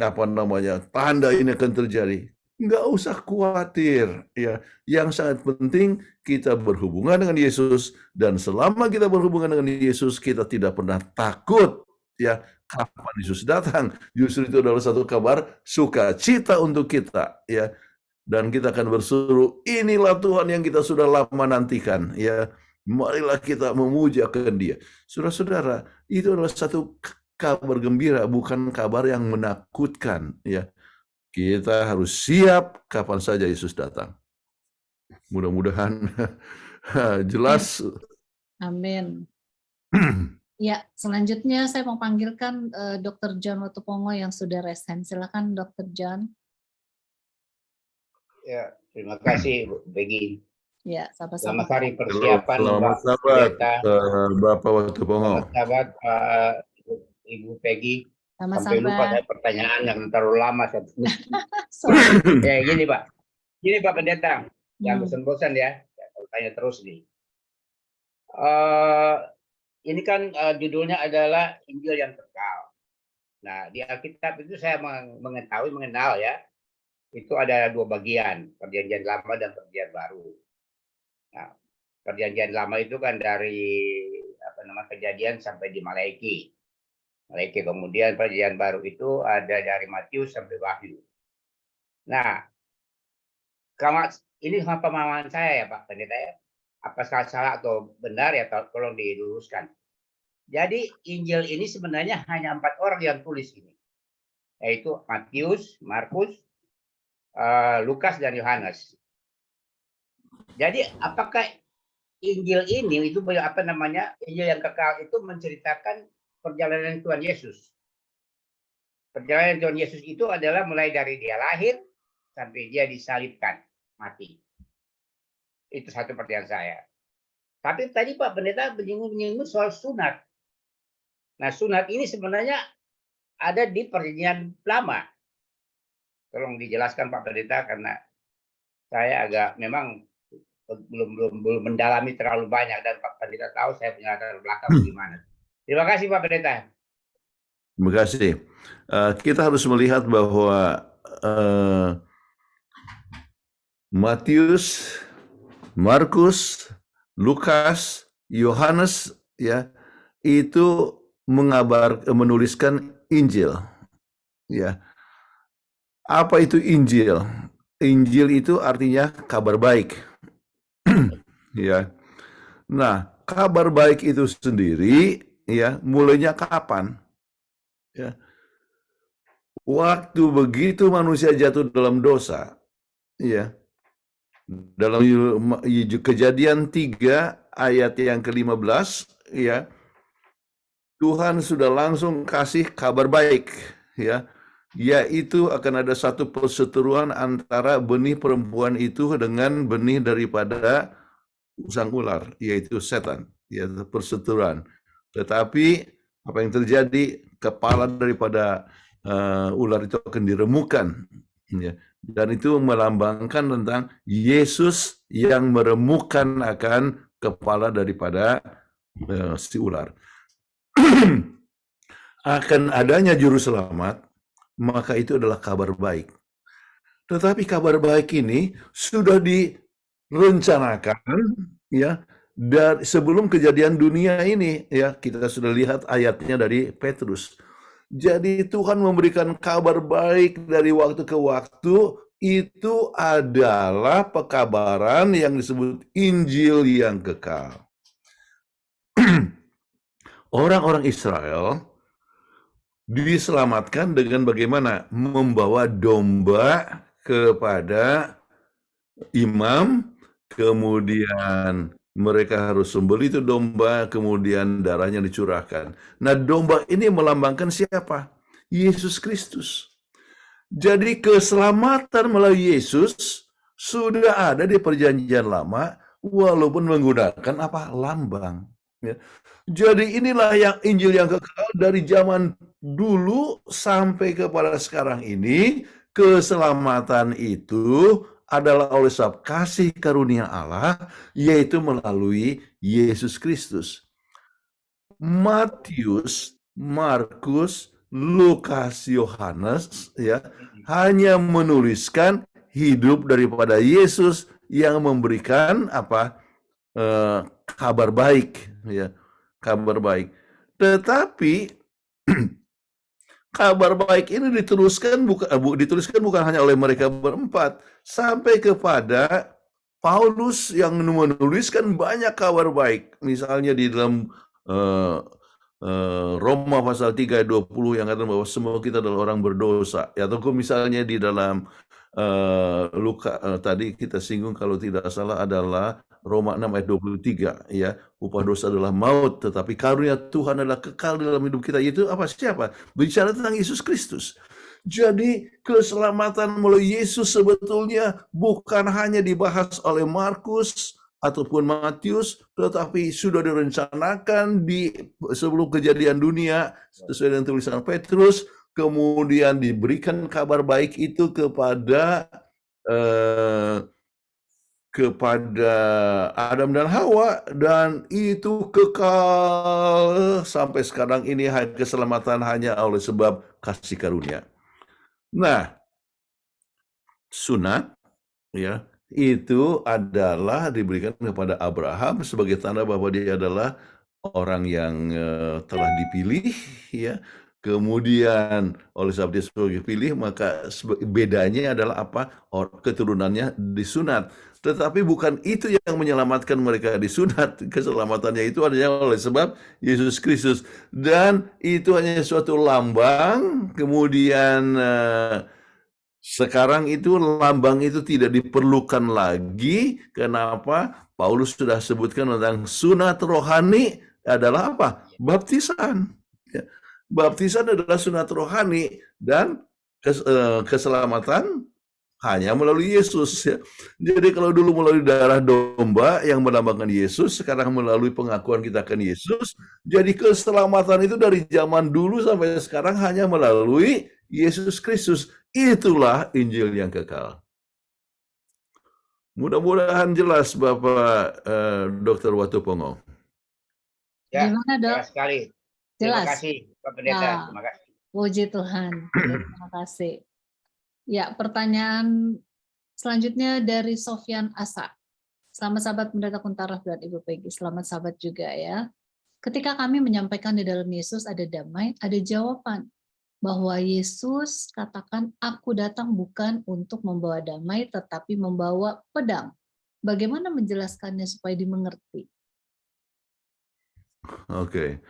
apa namanya tanda ini akan terjadi. Nggak usah khawatir ya. Yang sangat penting kita berhubungan dengan Yesus, dan selama kita berhubungan dengan Yesus kita tidak pernah takut ya kapan Yesus datang. Justru itu adalah satu kabar sukacita untuk kita ya. Dan kita akan berseru, inilah Tuhan yang kita sudah lama nantikan ya. Marilah kita memujakan Dia. Saudara-saudara, itu adalah satu kabar gembira, bukan kabar yang menakutkan ya. Kita harus siap kapan saja Yesus datang. Mudah-mudahan jelas. Amin. Ya, selanjutnya saya mau panggilkan Dr. John Watupongo yang sudah raise hand. Silakan Dr. John. Ya, terima kasih Bu Peggy. Ya, sama-sama. Selamat hari persiapan Selamat Pak sahabat, Pendeta. Bapak Watupongo. Selamat sahabat Ibu Peggy. Sampai lupa Sama-sama. saya pertanyaan yang terlalu lama. Sorry. Ya gini Pak. Gini Pak Pendeta. Yang bosan-bosan ya. Saya tanya terus nih. Ini kan judulnya adalah Injil yang kekal. Nah, di Alkitab itu saya mengenal ya. Itu ada dua bagian, Perjanjian Lama dan Perjanjian Baru. Nah, Perjanjian Lama itu kan dari Kejadian sampai di Malaiki. Kemudian Perjanjian Baru itu ada dari Matius sampai Wahyu. Nah, ini pemahaman saya ya Pak Pendeta ya. Apakah salah atau benar ya, tolong diluruskan. Jadi Injil ini sebenarnya hanya 4 orang yang tulis ini. yaitu Matius, Markus, Lukas, dan Yohanes. Jadi apakah Injil ini itu Injil yang kekal itu menceritakan perjalanan Tuhan Yesus. Perjalanan Tuhan Yesus itu adalah mulai dari dia lahir sampai dia disalibkan, mati. Itu satu pertanyaan saya. Tapi tadi Pak Pendeta menyinggung soal sunat. Nah, sunat ini sebenarnya ada di Perjanjian Lama. Tolong dijelaskan Pak Pendeta, karena saya agak memang belum mendalami terlalu banyak, dan Pak Pendeta tahu saya punya latar belakang bagaimana. Terima kasih Pak Pendeta. Terima kasih. Kita harus melihat bahwa Matius, Markus, Lukas, Yohanes, ya, itu menuliskan Injil. Ya. Apa itu Injil? Injil itu artinya kabar baik. Ya. Nah, kabar baik itu sendiri, ya, mulainya kapan? Ya. Waktu begitu manusia jatuh dalam dosa, ya. Dalam Kejadian 3 ayat yang ke-15, ya, Tuhan sudah langsung kasih kabar baik, ya, yaitu akan ada satu perseteruan antara benih perempuan itu dengan benih daripada sang ular, yaitu setan, yaitu perseteruan. Tetapi apa yang terjadi, kepala daripada ular itu akan diremukkan, ya. Dan itu melambangkan tentang Yesus yang meremukkan akan kepala daripada si ular. Akan adanya juru selamat, maka itu adalah kabar baik. Tetapi kabar baik ini sudah direncanakan, ya, dari sebelum kejadian dunia ini, ya. Kita sudah lihat ayatnya dari Petrus. Jadi Tuhan memberikan kabar baik dari waktu ke waktu. Itu adalah pekabaran yang disebut Injil yang kekal. Orang-orang Israel diselamatkan dengan bagaimana? Membawa domba kepada imam, kemudian mereka harus sembelih itu domba, kemudian darahnya dicurahkan. Nah, domba ini melambangkan siapa? Yesus Kristus. Jadi keselamatan melalui Yesus sudah ada di Perjanjian Lama, walaupun menggunakan apa? Lambang. Ya. Jadi inilah yang Injil yang kekal dari zaman dulu sampai kepada sekarang ini. Keselamatan itu adalah oleh sebab kasih karunia Allah, yaitu melalui Yesus Kristus. Matius, Markus, Lukas, Yohanes, ya, hanya menuliskan hidup daripada Yesus yang memberikan apa? Kabar baik, ya, kabar baik. Tetapi kabar baik ini dituliskan bukan hanya oleh mereka berempat, sampai kepada Paulus yang menuliskan banyak kabar baik. Misalnya di dalam Roma pasal 3 ayat 20 yang kata bahwa semua kita adalah orang berdosa. Atau misalnya di dalam tadi kita singgung kalau tidak salah adalah Roma 6 ayat 23, ya, upah dosa adalah maut, tetapi karunia Tuhan adalah kekal dalam hidup kita. Itu apa? Siapa? Bicara tentang Yesus Kristus. Jadi keselamatan melalui Yesus sebetulnya bukan hanya dibahas oleh Markus ataupun Matius, tetapi sudah direncanakan sebelum kejadian dunia sesuai dengan tulisan Petrus. Kemudian diberikan kabar baik itu kepada Adam dan Hawa, dan itu kekal sampai sekarang ini. Keselamatan hanya oleh sebab kasih karunia. Nah, sunat, ya, itu adalah diberikan kepada Abraham sebagai tanda bahwa dia adalah orang yang telah dipilih, ya, Kemudian oleh sebab dia sebagai pilih, maka bedanya adalah apa? Keturunannya disunat. Tetapi bukan itu yang menyelamatkan mereka disunat. Keselamatannya itu adanya oleh sebab Yesus Kristus. Dan itu hanya suatu lambang. Kemudian sekarang itu lambang itu tidak diperlukan lagi. Kenapa? Paulus sudah sebutkan tentang sunat rohani adalah apa? Baptisan. Ya. Baptisan adalah sunat rohani dan keselamatan hanya melalui Yesus. Ya. Jadi kalau dulu melalui darah domba yang melambangkan Yesus, sekarang melalui pengakuan kita akan Yesus, jadi keselamatan itu dari zaman dulu sampai sekarang hanya melalui Yesus Kristus. Itulah Injil yang kekal. Mudah-mudahan jelas Bapak Dr. Watupongo. Ya, Gimana, Dok? jelas sekali. Terima Jelas. kasih Pak Pendeta. Ya. Terima kasih. Puji Tuhan. Terima kasih. Ya, pertanyaan selanjutnya dari Sofyan Asa. Selamat sahabat Pendeta Kuntaraf dan Ibu Peggy. Selamat sahabat juga ya. Ketika kami menyampaikan di dalam Yesus ada damai, ada jawaban. Bahwa Yesus katakan, aku datang bukan untuk membawa damai, tetapi membawa pedang. Bagaimana menjelaskannya supaya dimengerti? Oke.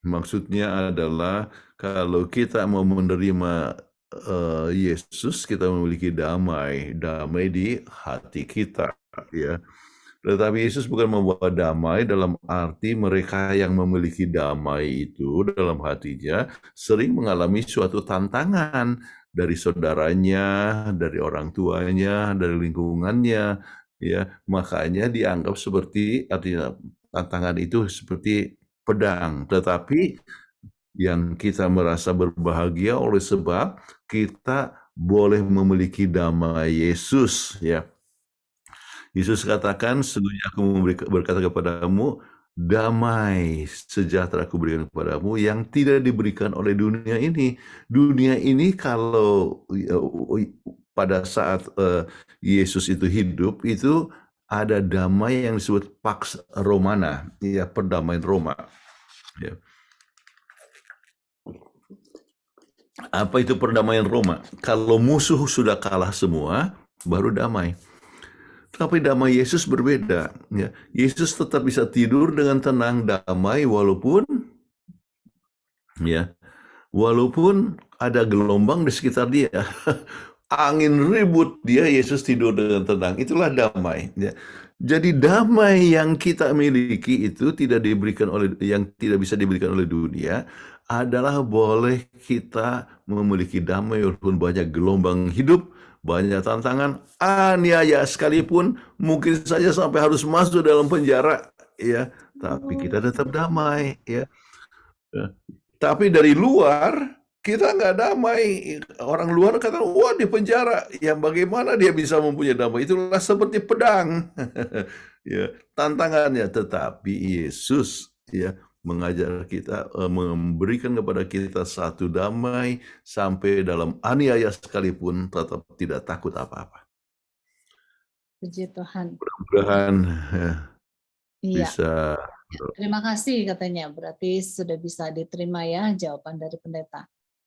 Maksudnya adalah kalau kita mau menerima Yesus, kita memiliki damai di hati kita, ya. Tetapi Yesus bukan membawa damai dalam arti mereka yang memiliki damai itu dalam hatinya sering mengalami suatu tantangan dari saudaranya, dari orang tuanya, dari lingkungannya, ya. Makanya dianggap seperti, artinya tantangan itu seperti pedang. Tetapi yang kita merasa berbahagia oleh sebab kita boleh memiliki damai Yesus, ya. Yesus katakan, sesungguhnya aku berkata kepadamu, damai sejahtera aku berikan kepadamu yang tidak diberikan oleh dunia ini. Dunia ini kalau pada saat Yesus itu hidup, itu ada damai yang disebut Pax Romana, ya, perdamaian Roma. Ya. Apa itu perdamaian Roma? Kalau musuh sudah kalah semua, baru damai. Tapi damai Yesus berbeda. Ya. Yesus tetap bisa tidur dengan tenang, damai, walaupun ada gelombang di sekitar dia. Angin ribut, Yesus tidur dengan tenang. Itulah damai. Ya. Jadi damai yang kita miliki itu tidak bisa diberikan oleh dunia, adalah boleh kita memiliki damai walaupun banyak gelombang hidup, banyak tantangan, aniaya sekalipun, mungkin saja sampai harus masuk dalam penjara, ya, tapi kita tetap damai, ya. Tapi dari luar kita nggak damai. Orang luar kata, wah di penjara, yang bagaimana dia bisa mempunyai damai? Itulah seperti pedang. Ya, tantangannya. Tetapi Yesus, ya, mengajar kita, memberikan kepada kita satu damai sampai dalam aniaya sekalipun tetap tidak takut apa-apa. Puji Tuhan. Mudah-mudahan Iya. bisa. Terima kasih katanya. Berarti sudah bisa diterima ya jawaban dari pendeta.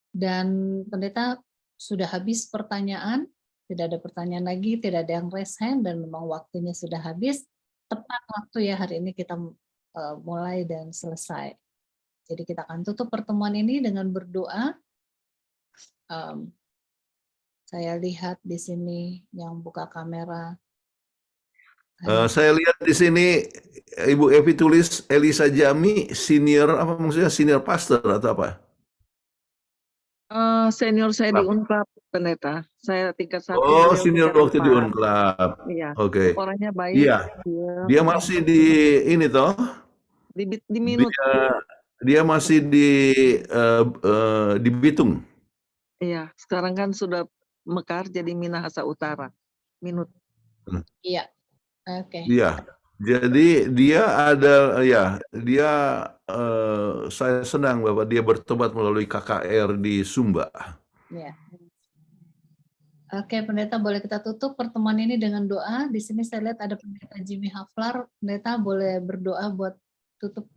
Dan pendeta sudah habis pertanyaan, tidak ada pertanyaan lagi, tidak ada yang raise hand, dan memang waktunya sudah habis. Tepat waktu ya hari ini kita mulai dan selesai. Jadi kita akan tutup pertemuan ini dengan berdoa. Saya lihat di sini yang buka kamera. Saya lihat di sini Ibu Evi tulis Elisa Jami senior, apa maksudnya, senior pastor atau apa? Senior saya di Unclub, pendeta. Saya tingkat 1. Oh, senior waktu di Unclub. Iya. Oke. Orangnya baik. Iya. Dia masih di ini toh? Di Minut. Dia masih di Bitung. Iya, sekarang kan sudah mekar jadi Minahasa Utara. Minut. Iya. Oke. Iya. Jadi dia ada, ya, dia saya senang Bapak, dia bertobat melalui KKR di Sumba. Ya. Oke, pendeta, boleh kita tutup pertemuan ini dengan doa. Di sini saya lihat ada pendeta Jimmy Haflar. Pendeta boleh berdoa buat tutup.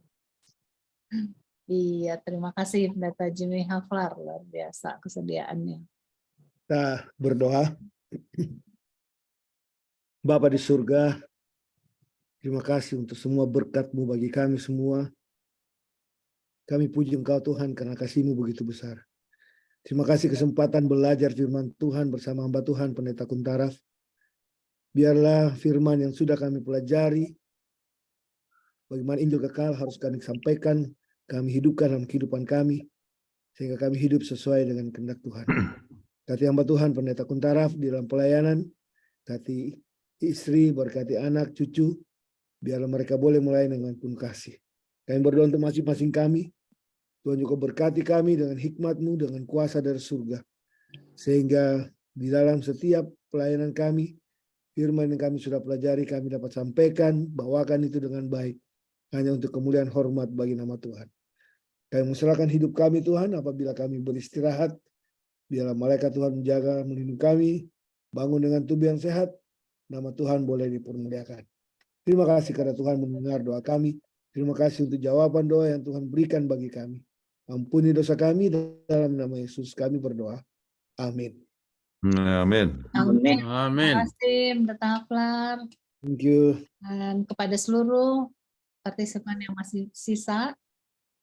Iya, terima kasih Pendeta Jimmy Haflar, luar biasa kesediaannya. Kita berdoa. Bapa di surga, terima kasih untuk semua berkat-Mu bagi kami semua. Kami puji Engkau Tuhan karena kasih-Mu begitu besar. Terima kasih kesempatan belajar firman Tuhan bersama hamba Tuhan Pendeta Kuntaraf. Biarlah firman yang sudah kami pelajari, bagaimana Injil kekal harus kami sampaikan, kami hidupkan dalam kehidupan kami, sehingga kami hidup sesuai dengan kehendak Tuhan. Berkati hamba Tuhan Pendeta Kuntaraf di dalam pelayanan, berkati istri, berkati anak, cucu, biarlah mereka boleh mulai dengan penuh kasih. Kami berdoa untuk masing-masing kami, Tuhan juga berkati kami dengan hikmat-Mu, dengan kuasa dari surga, sehingga di dalam setiap pelayanan kami, firman yang kami sudah pelajari, kami dapat sampaikan, bawakan itu dengan baik, hanya untuk kemuliaan hormat bagi nama Tuhan. Kami menserahkan hidup kami Tuhan, apabila kami beristirahat, biarlah malaikat Tuhan menjaga, melindungi kami, bangun dengan tubuh yang sehat, nama Tuhan boleh dipermuliakan. Terima kasih karena Tuhan mendengar doa kami. Terima kasih untuk jawaban doa yang Tuhan berikan bagi kami. Ampuni dosa kami, dalam nama Yesus kami berdoa. Amin. Amin. Amin. Amin. Terima kasih Pendeta Haflar. Thank you. Dan kepada seluruh partisipan yang masih sisa,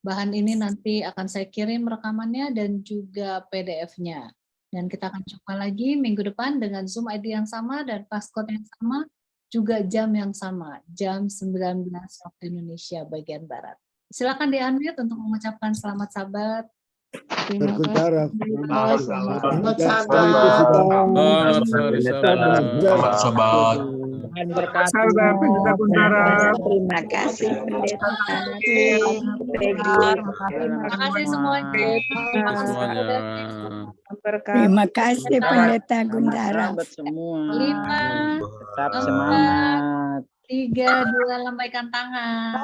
bahan ini nanti akan saya kirim rekamannya dan juga PDF-nya. Dan kita akan jumpa lagi minggu depan dengan Zoom ID yang sama dan passcode yang sama, juga jam yang sama, jam 19 waktu Indonesia bagian Barat. Silakan di-unmute untuk mengucapkan selamat Sabat. Terima Berkuntaraf. kasih. Selamat Sabat. Tuhan berkati. Sabar, Pendeta Kuntaraf. Terima kasih Pendeta. Terima kasih semuanya. Terima kasih Semuanya. Terima kasih Pendeta Gundara. Sahabat semua. 5, Tetap 4, semangat. 3, 2, lambaikan tangan.